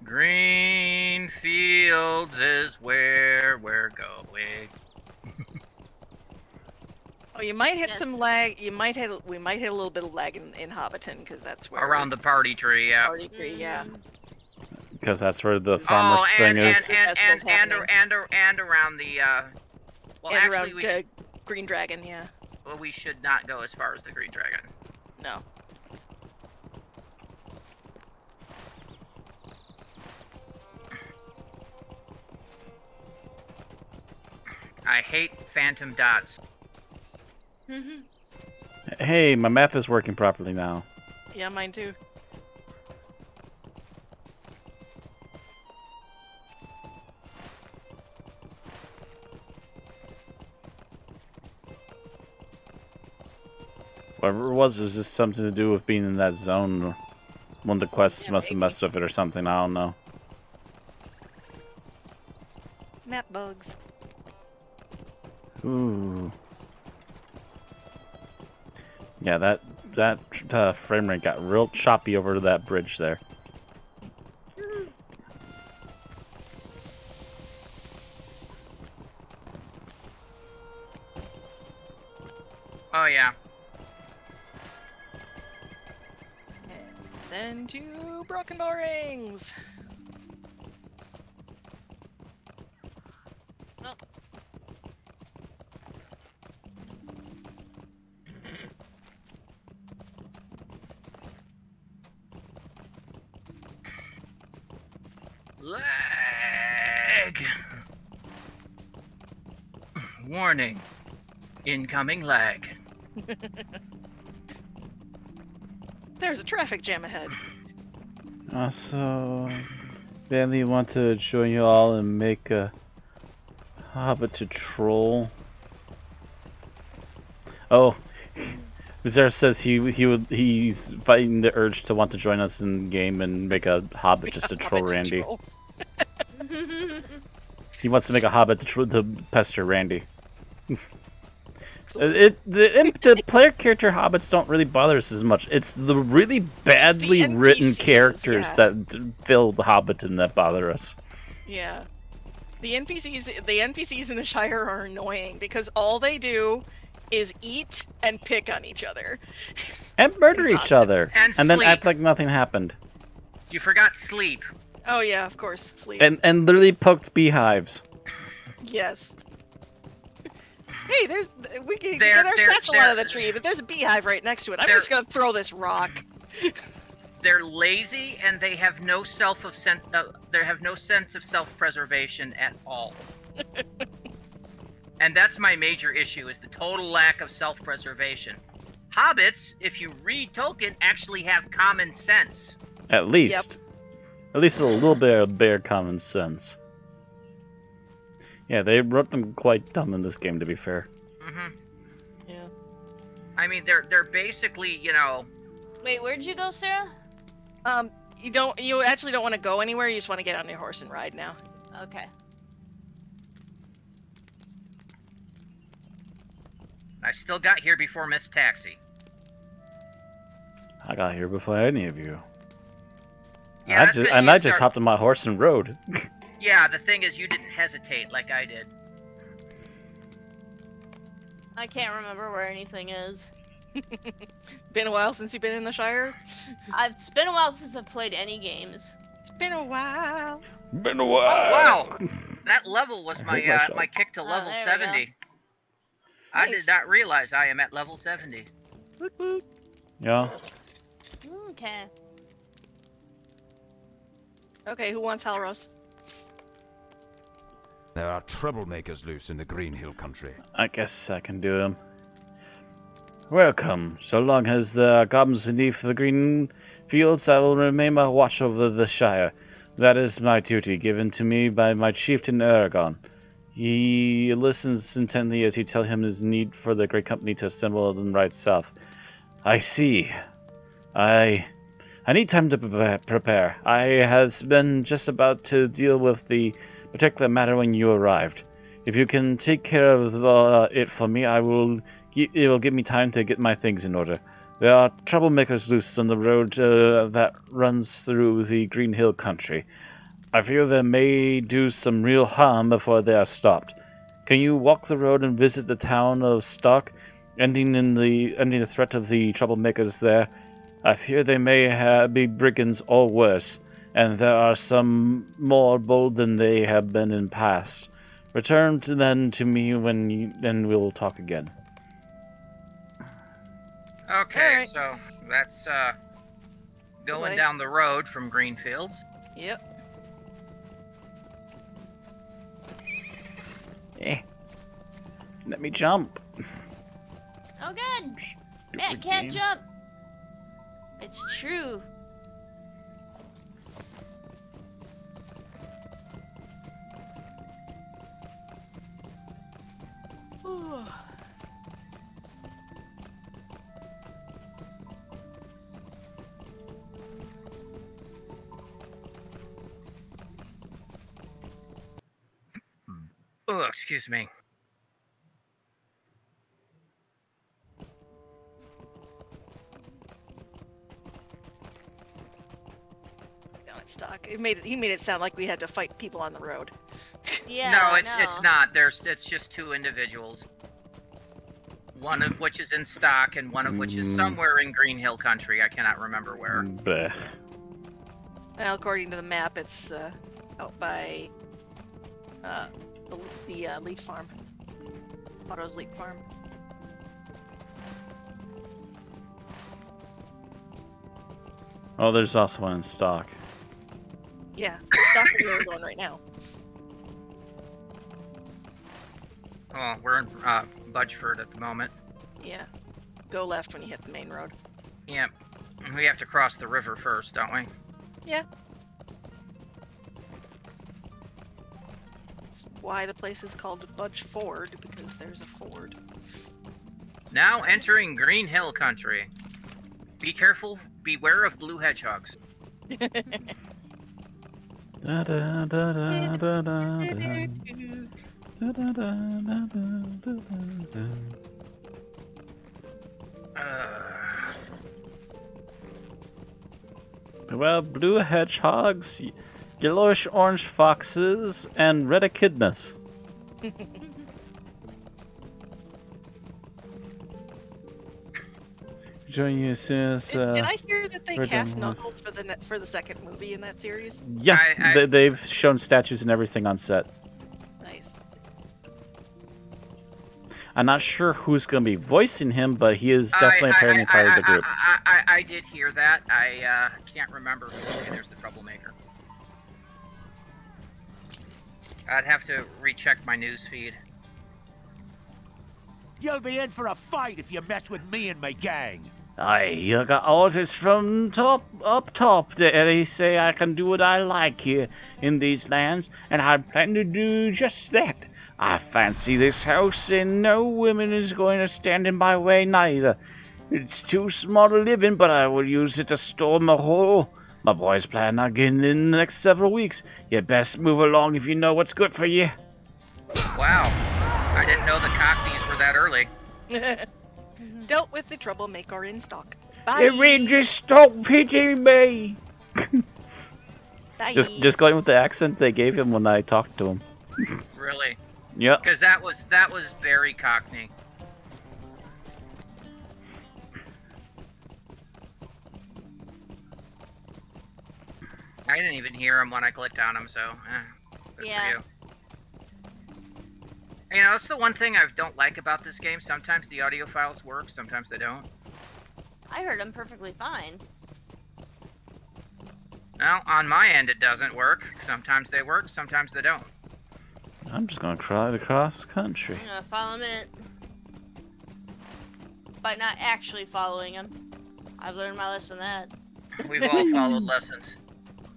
Greenfields is where we're going. Oh, you might hit Yes. some lag. We might hit a little bit of lag in Hobbiton because that's where Around the party tree, yeah. party tree. Yeah. Because that's where the farmer's thing is. That's what's happening. And around the, well, And actually, around we, Green Dragon. Yeah. well, we should not go as far as the Green Dragon. No. I hate phantom dots. Hey, my map is working properly now. Yeah, mine too. Whatever it was just something to do with being in that zone. One of the quests Yeah, must have maybe. messed with it or something. I don't know. Map bugs. Ooh. Yeah, that frame rate got real choppy over that bridge there. Oh, yeah. Then two broken ball rings. Oh. Lag! Warning. Incoming lag. There's a traffic jam ahead. Also, Bailey want to join you all and make a Hobbit to troll. Oh, Zara says he's fighting the urge to want to join us in game and make a Hobbit just to troll Randy. He wants to make a Hobbit to pester Randy. The player character hobbits don't really bother us as much. It's the really badly NPCs, written characters yeah. that fill the Hobbiton that bother us. Yeah. The NPCs in the Shire are annoying because all they do is eat and pick on each other. And murder each other. And then sleep. act like nothing happened. You forgot sleep. Oh yeah, of course, sleep. And literally poked beehives. Yes. Hey, we can There- get our there- satchel there- out of the tree, but there's a beehive right next to it. I'm there- just gonna throw this rock. they're lazy and they have no they have no sense of self-preservation at all. And that's my major issue, is the total lack of self-preservation. Hobbits, if you read Tolkien, actually have common sense. At least. Yep. At least a little bit of bare common sense. Yeah, they wrote them quite dumb in this game, to be fair. Mm-hmm. Yeah. I mean, they're basically, you know... Wait, where'd you go, Sarah? You actually don't want to go anywhere, you just want to get on your horse and ride now. Okay. I still got here before Miss Taxi. I got here before any of you. Yeah, I just hopped on my horse and rode. Yeah, the thing is, you didn't hesitate like I did. I can't remember where anything is. Been a while since you've been in the Shire? It's been a while since I've played any games. It's been a while. Been a while. Oh, wow! That level was my kick to Oh, level there we 70. I Nice. did not realize I am at level 70. Woot woot. Yeah. Okay. Okay, who wants Halros? There are troublemakers loose in the Green Hill country. I guess I can do them. Welcome. So long as there are goblins beneath the green fields, I will remain my watch over the Shire. That is my duty, given to me by my chieftain Aragon. He listens intently as you tell him his need for the great company to assemble and ride south. I see. I need time to prepare. I has been just about to deal with the particular matter when you arrived. If you can take care of it for me, it will give me time to get my things in order. There are troublemakers loose on the road that runs through the Green Hill country. I fear they may do some real harm before they are stopped. Can you walk the road and visit the town of Stock, ending the threat of the troublemakers there? I fear they may be brigands or worse, and there are some more bold than they have been in past. Return then to me then we'll talk again. Okay, Alright. so that's going way. down the road from Greenfields. Yep. Let me jump. Oh, good. Man, Stupid can't game. jump. It's true. Oh, excuse me. No, it's Stock. He made it sound like we had to fight people on the road. Yeah. No, it's not. It's just two individuals. One of which is in Stock, and one of which is somewhere in Green Hill country. I cannot remember where. Bleh. Well, according to the map, it's out by the leaf farm. Otto's leaf farm. Oh, there's also one in stock. Yeah, Stock is where we're going right now. Oh, we're in Budgeford at the moment. Yeah. Go left when you hit the main road. Yep. We have to cross the river first, don't we? Yeah. That's why the place is called Budge Ford, because there's a ford. Now entering Green Hill country. Be careful, beware of blue hedgehogs. Da, da, da, da, da, da, da. Da, da, da, da, da, da, da. Well, blue hedgehogs, yellowish orange foxes, and red echidnas. Join you as soon as. Did I hear that they we're cast done with- Knuckles for the second movie in that series? Yes, I- they've shown statues and everything on set. Nice. I'm not sure who's going to be voicing him, but he is definitely apparently part of the group. I I did hear that. I can't remember. Okay, there's the troublemaker. I'd have to recheck my news feed. You'll be in for a fight if you mess with me and my gang. I got orders from up top that they say I can do what I like here in these lands, and I plan to do just that. I fancy this house, and no woman is going to stand in my way neither. It's too small to live in, but I will use it to store my hole. My boys plan on getting in the next several weeks. You best move along if you know what's good for you. Wow, I didn't know the Cockneys were that early. Dealt with the troublemaker in stock. Bye. The Rangers, stop hitting me! Bye. Just going with the accent they gave him when I talked to him. Really? Yep. Because that was very Cockney. I didn't even hear him when I clicked on him, so good Yeah. for you. You know, that's the one thing I don't like about this game. Sometimes the audio files work, sometimes they don't. I heard him perfectly fine. Well, on my end it doesn't work. Sometimes they work, sometimes they don't. I'm just gonna cry across country. I'm gonna follow him in. By not actually following him. I've learned my lesson that. We've all followed lessons.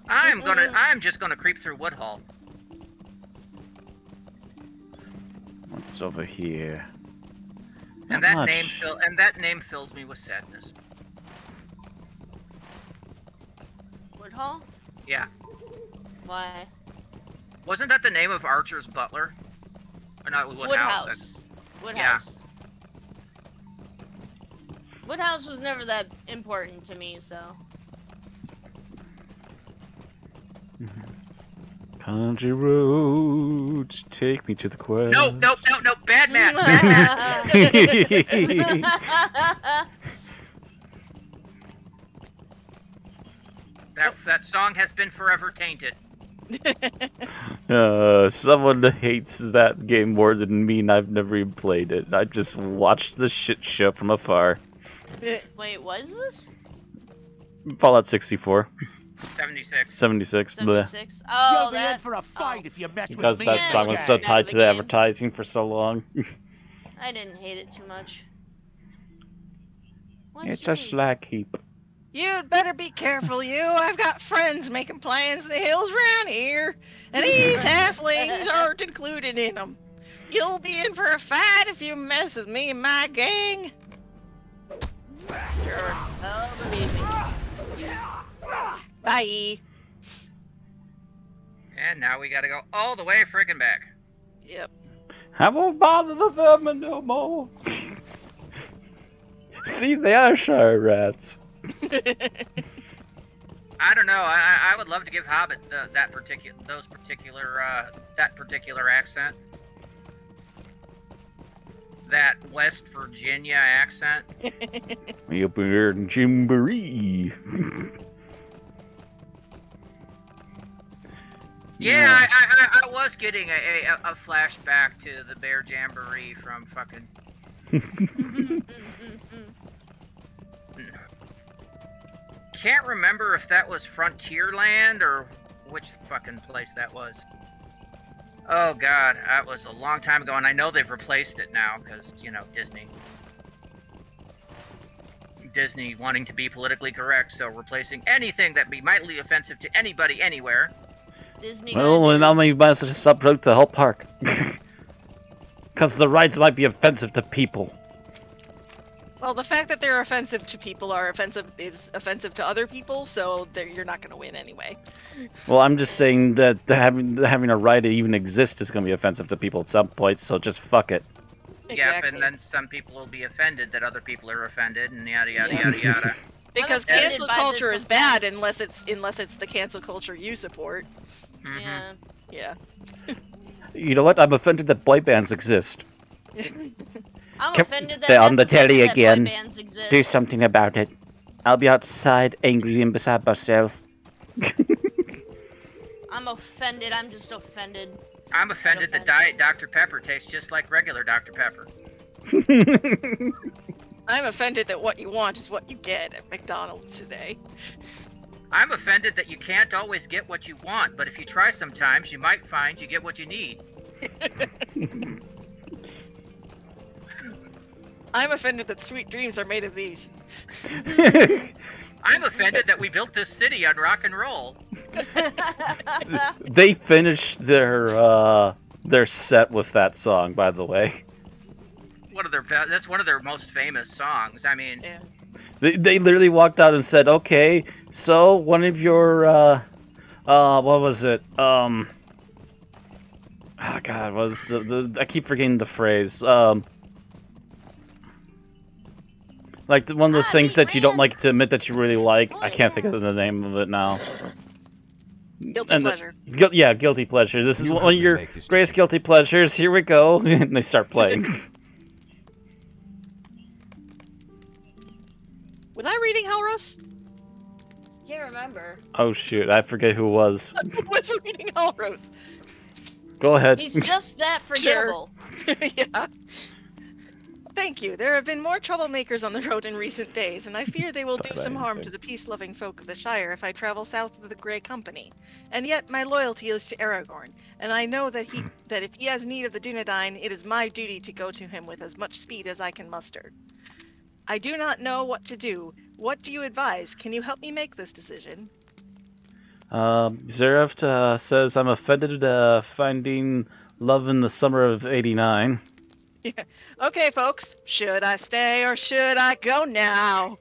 I'm just gonna creep through Woodhall. What's over here? And Not that name fills me with sadness. Woodhall? Yeah. Why? Wasn't that the name of Archer's butler? Or not, Woodhouse. Woodhouse. Woodhouse was never that important to me, so. Country roads take me to the quest. No, bad man, bad man. That song has been forever tainted. Someone hates that game more than me, and I've never even played it. I just watched the shit show from afar. Wait, what is this? Fallout 64. 76. 76. 76? Oh, You'll be in that. for a fight if you mess Because with me. that song was so Yeah. tied to the advertising for so long. I didn't hate it too much. It's a slag heap. You'd better be careful, you. I've got friends making plans in the hills around here, and these halflings aren't included in them. You'll be in for a fight if you mess with me and my gang. Sure. Oh, believe me. Bye. And now we gotta go all the way freaking back. Yep. I won't bother the vermin no more. See, they are shy rats. I don't know. I would love to give Hobbit that particular accent. That West Virginia accent. Up here in Jamboree. Yeah, I was getting a flashback to the Bear Jamboree from fucking. Can't remember if that was Frontierland or which fucking place that was. Oh god, that was a long time ago, and I know they've replaced it now because, you know, Disney wanting to be politically correct, so replacing anything that be mildly offensive to anybody anywhere. Disney. Well, and now you might as well just uproot the whole park. Because the rides might be offensive to people. Well, the fact that they're offensive to people is offensive to other people, so you're not going to win anyway. Well, I'm just saying that having a ride to even exist is going to be offensive to people at some point, so just fuck it. Yep, Exactly. and then some people will be offended that other people are offended, and yada yada yada yada. Because I'm offended cancel by culture this is bad offense. unless it's the cancel culture you support. Yeah. Yeah. You know what? I'm offended that boy bands exist. I'm Can- offended that they're on that's the telly offended that boy again. bands exist. Do something about it. I'll be outside, angry and beside myself. I'm offended. I'm just offended. I'm offended that offense. Diet Dr. Pepper tastes just like regular Dr. Pepper. I'm offended that what you want is what you get at McDonald's today. I'm offended that you can't always get what you want, but if you try sometimes, you might find you get what you need. I'm offended that sweet dreams are made of these. I'm offended that we built this city on rock and roll. They finished their set with that song, by the way. That's one of their most famous songs. I mean, Yeah. They literally walked out and said, "Okay, so one of your what was it? Oh God, was I keep forgetting the phrase. Like one of the things that you don't like to admit that you really like. I can't think of the name of it now. Guilty pleasure. Yeah, guilty pleasure. This is one of your greatest guilty pleasures. Here we go, and they start playing. Was I reading Halros? Can't remember. Oh shoot, I forget who it was. Who was reading Halros? Go ahead. He's just that forgettable. Yeah. Thank you. There have been more troublemakers on the road in recent days, and I fear they will do some harm to the peace-loving folk of the Shire if I travel south of the Grey Company. And yet, my loyalty is to Aragorn, and I know that if he has need of the Dunedain, it is my duty to go to him with as much speed as I can muster. I do not know what to do. What do you advise? Can you help me make this decision? Zereft says, I'm offended finding love in the summer of '89. Yeah. Okay, folks. Should I stay or should I go now?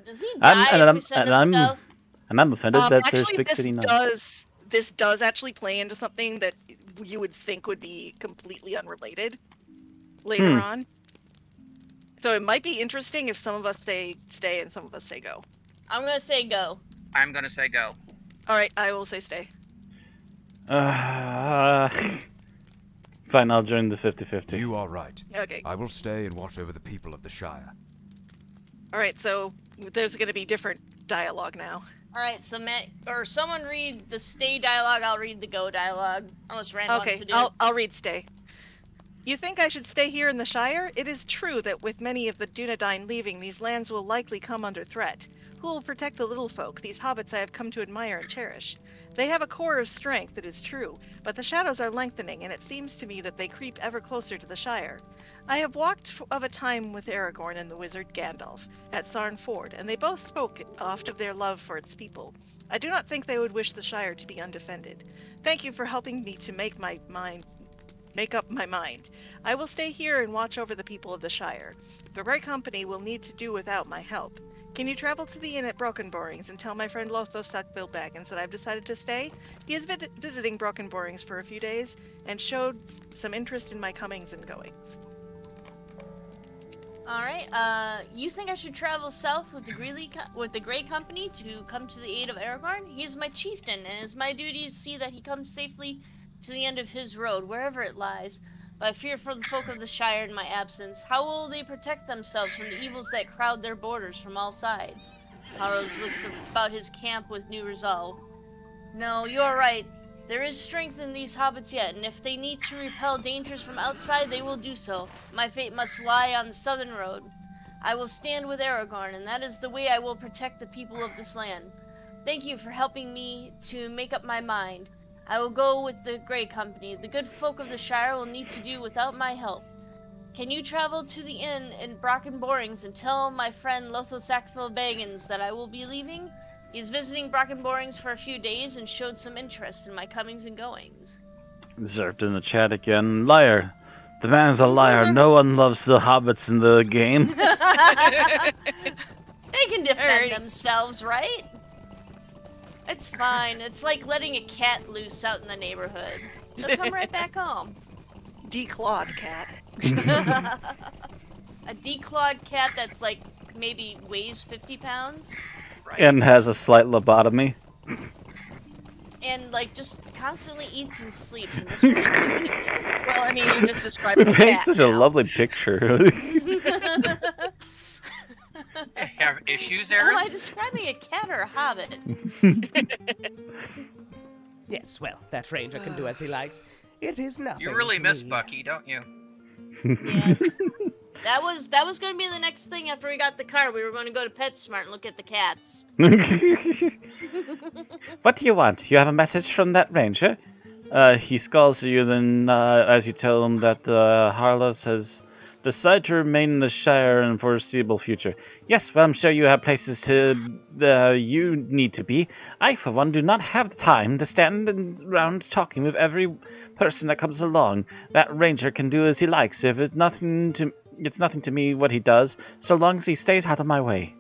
Does he die if we send him south? And I'm offended that there's actually, Big City 9. This does actually play into something that you would think would be completely unrelated later on. So it might be interesting if some of us say stay and some of us say go. I'm gonna say go. I'm gonna say go. Alright, I will say stay. Fine, I'll join the 50-50. You are right. Okay. I will stay and watch over the people of the Shire. Alright, so there's gonna be different dialogue now. Alright, so Matt, or someone read the stay dialogue, I'll read the go dialogue. Unless Rand wants to do it. I'll read stay. You think I should stay here in the Shire? It is true that with many of the Dunedain leaving, these lands will likely come under threat. Who will protect the little folk, these hobbits I have come to admire and cherish? They have a core of strength, it is true, but the shadows are lengthening, and it seems to me that they creep ever closer to the Shire. I have walked of a time with Aragorn and the wizard Gandalf at Sarn Ford, and they both spoke oft of their love for its people. I do not think they would wish the Shire to be undefended. Thank you for helping me to make up my mind. I will stay here and watch over the people of the Shire. The Grey Company will need to do without my help. Can you travel to the inn at Broken Borings and tell my friend Lothos Bilbaggins that I've decided to stay? He has been visiting Broken Borings for a few days and showed some interest in my comings and goings. Alright, you think I should travel south with the Grey Company to come to the aid of Aragorn? He is my chieftain, and it is my duty to see that he comes safely to the end of his road, wherever it lies. But I fear for the folk of the Shire in my absence. How will they protect themselves from the evils that crowd their borders from all sides? Haros looks about his camp with new resolve. No, you are right. There is strength in these hobbits yet, and if they need to repel dangers from outside, they will do so. My fate must lie on the southern road. I will stand with Aragorn, and that is the way I will protect the people of this land. Thank you for helping me to make up my mind. I will go with the Grey Company. The good folk of the Shire will need to do without my help. Can you travel to the inn in Brocken Borings and tell my friend Lothos Bilbaggins that I will be leaving? He is visiting Brocken Borings for a few days and showed some interest in my comings and goings. Zerped in the chat again. Liar. The man is a liar. No one loves the hobbits in the game. They can defend themselves, right? It's fine. It's like letting a cat loose out in the neighborhood. She'll come right back home. Declawed cat. A declawed cat that's like maybe weighs 50 pounds. Right. And has a slight lobotomy. And like just constantly eats and sleeps. And well, I mean, you just described the cat. Paint such a lovely picture. Have issues, Aaron? Am I describing a cat or a hobbit? Yes, well, that ranger can do as he likes. It is nothing. You really to miss me. Bucky, don't you? Yes. That was going to be the next thing after we got the car. We were going to go to PetSmart and look at the cats. What do you want? You have a message from that ranger? He scolds at you then as you tell him that Harlos has decided to remain in the Shire in the foreseeable future. Yes, well, I'm sure you have places you need to be. I, for one, do not have the time to stand around talking with every person that comes along. That ranger can do as he likes. If it's nothing to me what he does, so long as he stays out of my way.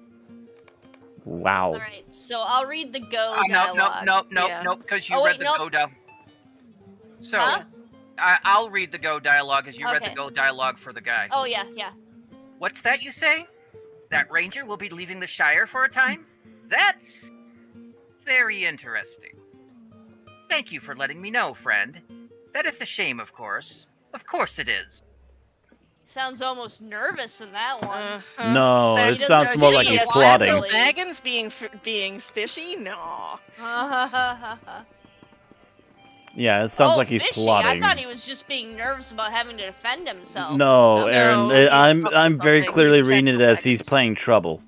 Wow. All right, so I'll read the go dialogue. Nope, because you read the go dialogue. So, huh? I'll read the go dialogue as you read Okay. the go dialogue for the guy. Oh, yeah. What's that you say? That ranger will be leaving the Shire for a time? That's very interesting. Thank you for letting me know, friend. That is a shame, of course. Of course it is. Sounds almost nervous in that one. No, So it sounds more like he's Yes, plotting. Bill Baggins being fishy? No. Yeah, it sounds like he's fishy. plotting. I thought he was just being nervous about having to defend himself. No, and Aaron, No, he's I'm up to very something. clearly He's reading it as Baggins. he's playing trouble.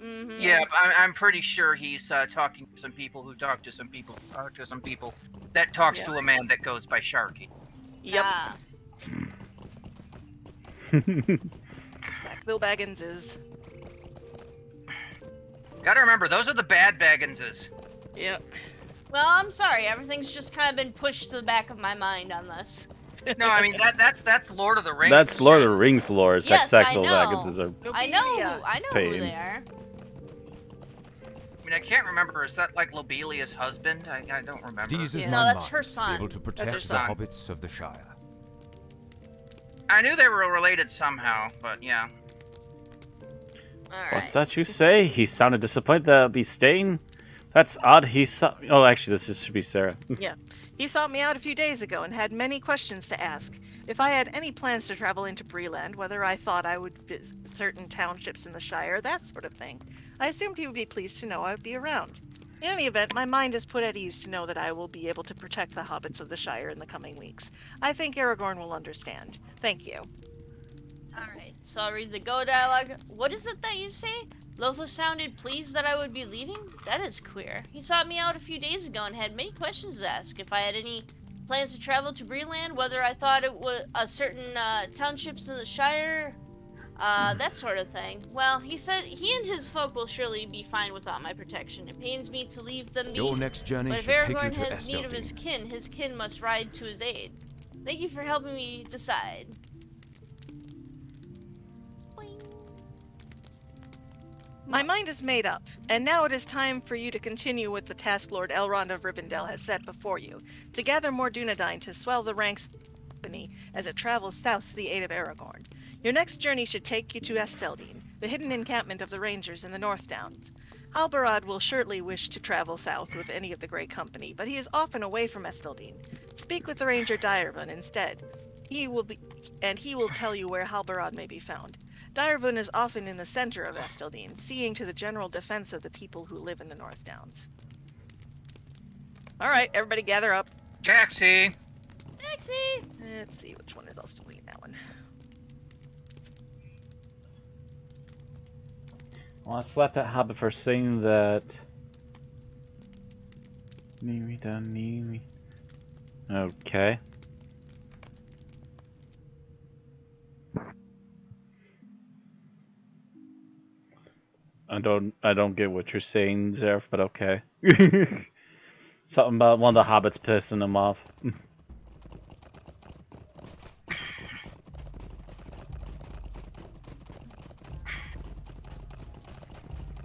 Mm-hmm. Yeah, I'm pretty sure he's talking to some people who talk to some people who talk to some people that talks to a man that goes by Sharky. Yep. Ah. Zach Bill Baggins is. Gotta remember, those are the bad Bagginses. Yep. Well, I'm sorry. Everything's just kind of been pushed to the back of my mind on this. No, I mean that's Lord of the Rings. That's Lord of the Rings lore. Yes, I Sexual know. Bagginses are I know Pain. who they are. I mean, I can't remember. Is that like Lobelia's husband? I don't remember. Deez's Yeah. No, that's landmark her to be son. able to protect her the son. hobbits of the Shire. I knew they were related somehow, but yeah. All What's right. that you say? He sounded disappointed that I'll be staying. That's odd. He saw. Oh, actually, should be Sarah. He sought me out a few days ago and had many questions to ask. If I had any plans to travel into Breeland, whether I thought I would visit certain townships in the Shire, that sort of thing. I assumed he would be pleased to know I would be around. In any event, my mind is put at ease to know that I will be able to protect the hobbits of the Shire in the coming weeks. I think Aragorn will understand. Thank you. Alright, so I'll read the go dialogue. What is it that you say? Lotho sounded pleased that I would be leaving? That is queer. He sought me out a few days ago and had many questions to ask. If I had any plans to travel to Breeland, whether I thought it was certain townships in the Shire, that sort of thing. Well, he said he and his folk will surely be fine without my protection. It pains me to leave them be, Your next journey but if should take you Aragorn to has need of his kin must ride to his aid. Thank you for helping me decide. Boing. My mind is made up, and now it is time for you to continue with the task Lord Elrond of Rivendell has set before you, to gather more Dunedain to swell the ranks of the company as it travels south to the aid of Aragorn. Your next journey should take you to Esteldine, the hidden encampment of the Rangers in the North Downs. Halbarad will surely wish to travel south with any of the Grey Company, but he is often away from Esteldine. Speak with the Ranger Direvun instead. He will tell you where Halbarad may be found. Direvun is often in the center of Esteldine, seeing to the general defense of the people who live in the North Downs. Alright, everybody gather up. Taxi! Taxi! Let's see which one is. I'll still delete that one. Well, I slapped that hobbit for saying that. Okay. I don't get what you're saying, Zerf, but okay. Something about one of the hobbits pissing him off.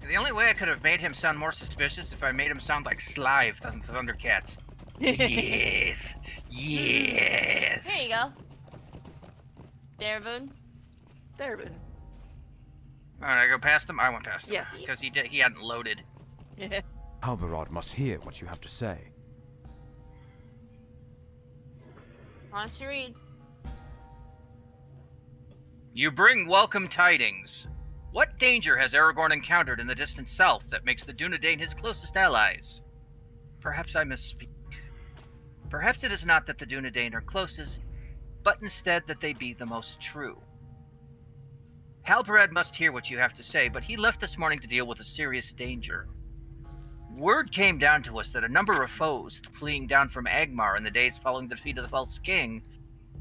The only way I could have made him sound more suspicious if I made him sound like Slive from Thundercats. Yes! Yes! There you go. Darevun. Direvun. Alright, I go past him? I went past him. Yeah. Because he hadn't loaded. Yeah. Halbarad must hear what you have to say. Wants to read. You bring welcome tidings. What danger has Aragorn encountered in the distant south that makes the Dunedain his closest allies? Perhaps I misspeak. Perhaps it is not that the Dunedain are closest, but instead that they be the most true. Halberad must hear what you have to say, but he left this morning to deal with a serious danger. Word came down to us that a number of foes, fleeing down from Agmar in the days following the defeat of the Welsh king,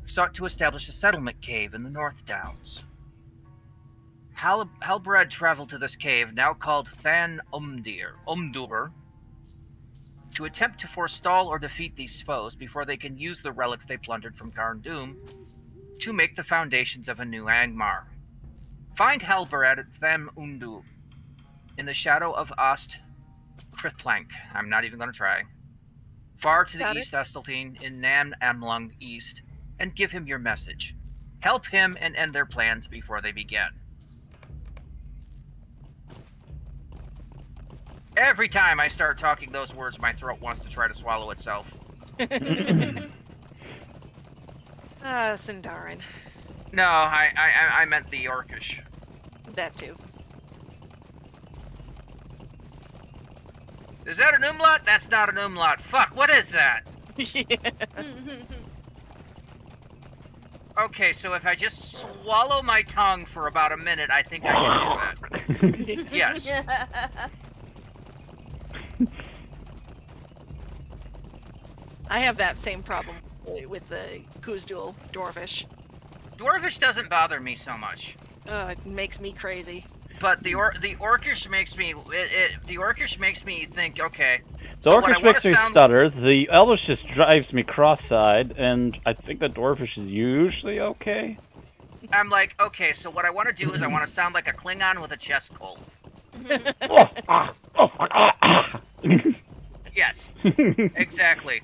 sought to establish a settlement cave in the North Downs. Halberad traveled to this cave, now called Than Umdur, to attempt to forestall or defeat these foes before they can use the relics they plundered from Carn Dûm to make the foundations of a new Angmar. Find Halberad at Them Undu, in the shadow of Ost Krithplank. I'm not even going to try. Far to the east Esteltine, in Nam Amlung East, and give him your message. Help him and end their plans before they begin. Every time I start talking those words, my throat wants to try to swallow itself. Thandarin. No, I meant the Orcish. That too. Is that an umlaut? That's not an umlaut. Fuck, what is that? Yeah. Okay, so if I just swallow my tongue for about a minute, I think I can do that. Yes. I have that same problem with the Khuzdul Dwarvish. Dwarvish doesn't bother me so much. It makes me crazy. But the Orcish makes me the Orcish makes me think. Okay. The Orcish makes me stutter. The Elvish just drives me cross-eyed, and I think the Dwarvish is usually okay. I'm like, okay, so what I want to do is I want to sound like a Klingon with a chest cold. Yes, exactly.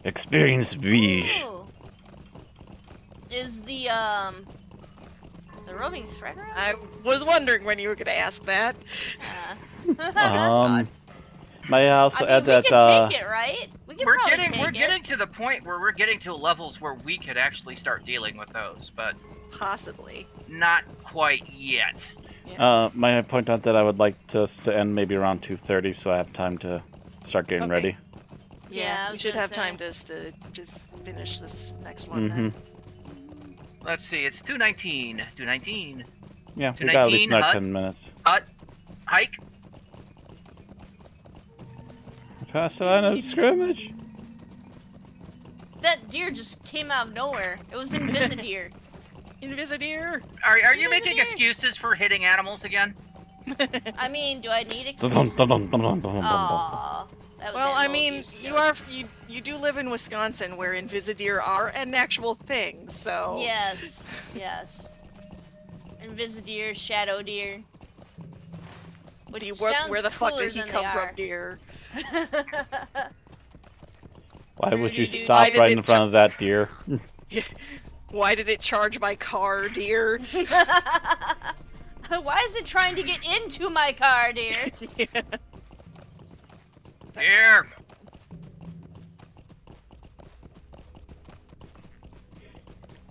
Experience beige. Is the roving thread around? I was wondering when you were going to ask that. May I also add that we can take it, right? We're getting to the point where we're getting to levels where we could actually start dealing with those, but possibly not quite yet. Yeah. May I point out that I would like us to end maybe around 2:30, so I have time to start getting ready. Yeah, we should have time to finish this next one. Then. Let's see, it's 2:19. 2:19. Yeah, we got at least another 10 minutes. Hike. Past the line of scrimmage. That deer just came out of nowhere. It was Invisideer. Invisideer. Are you making excuses for hitting animals again? I mean, do I need excuses? Aww. Well, I mean, you do live in Wisconsin, where Invisideer are an actual thing, so. Yes, yes. Invisideer, shadow deer. Where the fuck did he come from, deer? Why would you stop right in front of that deer? Why did it charge my car, deer? Why is it trying to get into my car, deer? Yeah. Here.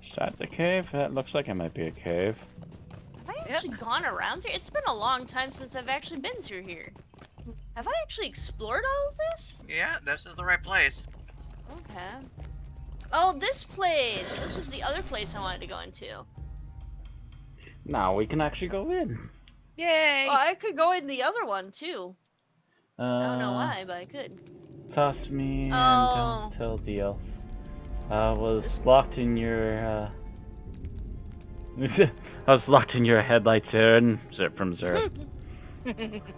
Start the cave. That looks like it might be a cave. Have I actually gone around here? It's been a long time since I've actually been through here. Have I actually explored all of this? Yeah, this is the right place. Okay. Oh, this place! This was the other place I wanted to go into. Now we can actually go in. Yay! Well, I could go in the other one, too. I don't know why, but I could. Toss me and don't tell the elf. I was locked in your, I was locked in your headlights, Aaron. From Zero.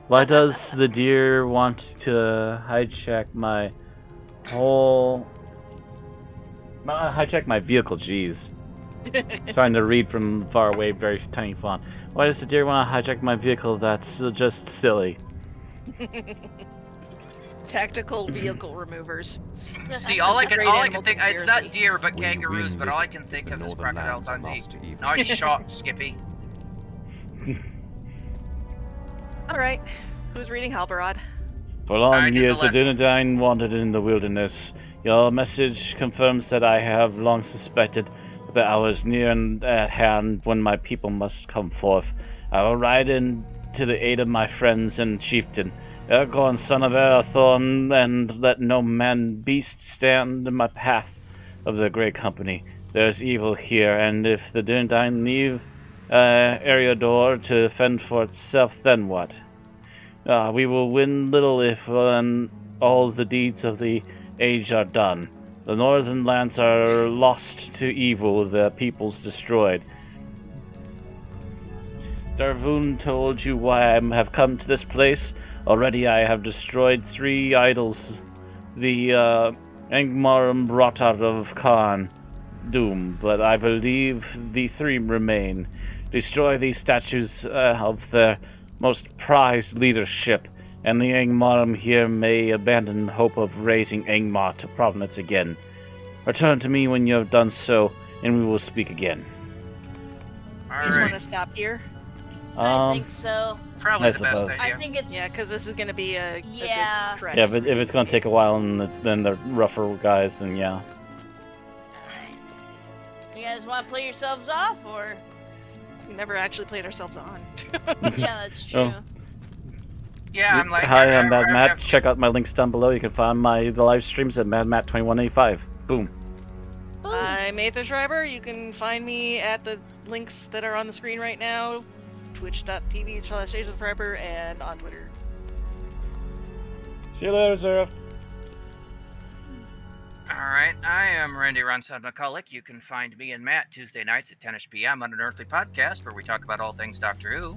Why does the deer want to hijack my hijack my vehicle? Jeez. Trying to read from far away, very tiny font. Why does the deer want to hijack my vehicle? That's just silly. Tactical vehicle removers. See, all I can think, it's not deer but kangaroos, but all I can think of is crocodiles on the nice shot, Skippy. Alright, who's reading Halberad? For long years, the Dunedain wandered in the wilderness. Your message confirms that I have long suspected that the hour is near and at hand when my people must come forth. I will ride in to the aid of my friends and chieftain. Aragorn, son of Arathorn, and let no man beast stand in my path of the Grey Company. There is evil here, and if the Dunedain leave Eriador to fend for itself, then what? We will win little if all the deeds of the age are done. The northern lands are lost to evil, the peoples destroyed. Darvoon told you why I have come to this place. Already I have destroyed 3 idols. The Angmar brought out of Khan Doom, but I believe the 3 remain. Destroy these statues of their most prized leadership, and the Angmar here may abandon hope of raising Angmar to prominence again. Return to me when you have done so, and we will speak again. You just want to stop here? I think so. Probably I the best suppose. idea. I think it's... Yeah, because this is going to be a Yeah. good trek. Yeah, but if it's going to take a while and then they're rougher guys, then yeah. Alright. You guys want to play yourselves off, or...? We never actually played ourselves on. Yeah, that's true. Oh. Yeah, I'm like... Hi, I'm Mad Matt. Check out my links down below. You can find the live streams at MadMatt2185. Boom. Boom. I'm Aether Schreiber. You can find me at the links that are on the screen right now. Twitch.tv/AsianForever and on Twitter. See you later, Zara. Alright, I am Randy Ronson McCulloch. You can find me and Matt Tuesday nights at 10ish p.m. on an Earthly podcast where we talk about all things Doctor Who.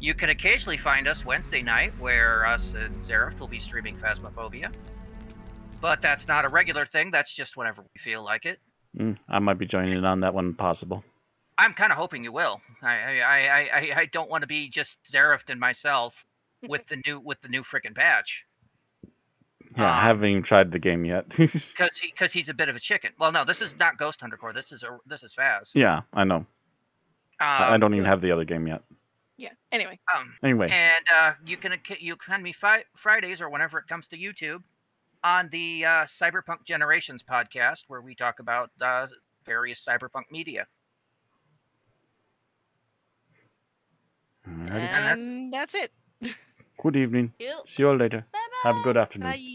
You can occasionally find us Wednesday night where us and Zareth will be streaming Phasmophobia. But that's not a regular thing, that's just whenever we feel like it. I might be joining in on that one, possible. I'm kind of hoping you will. I don't want to be just Zareth and myself with the new frickin' patch. Yeah, I haven't even tried the game yet. Because he's a bit of a chicken. Well, no, this is not Ghost Hunter Core. This is Phas. Yeah, I know. I don't even have the other game yet. Yeah. Anyway. Anyway. And you can find me Fridays or whenever it comes to YouTube on the Cyberpunk Generations podcast, where we talk about various cyberpunk media. And that's it. Good evening. Yep. See you all later. Bye-bye. Have a good afternoon. Bye.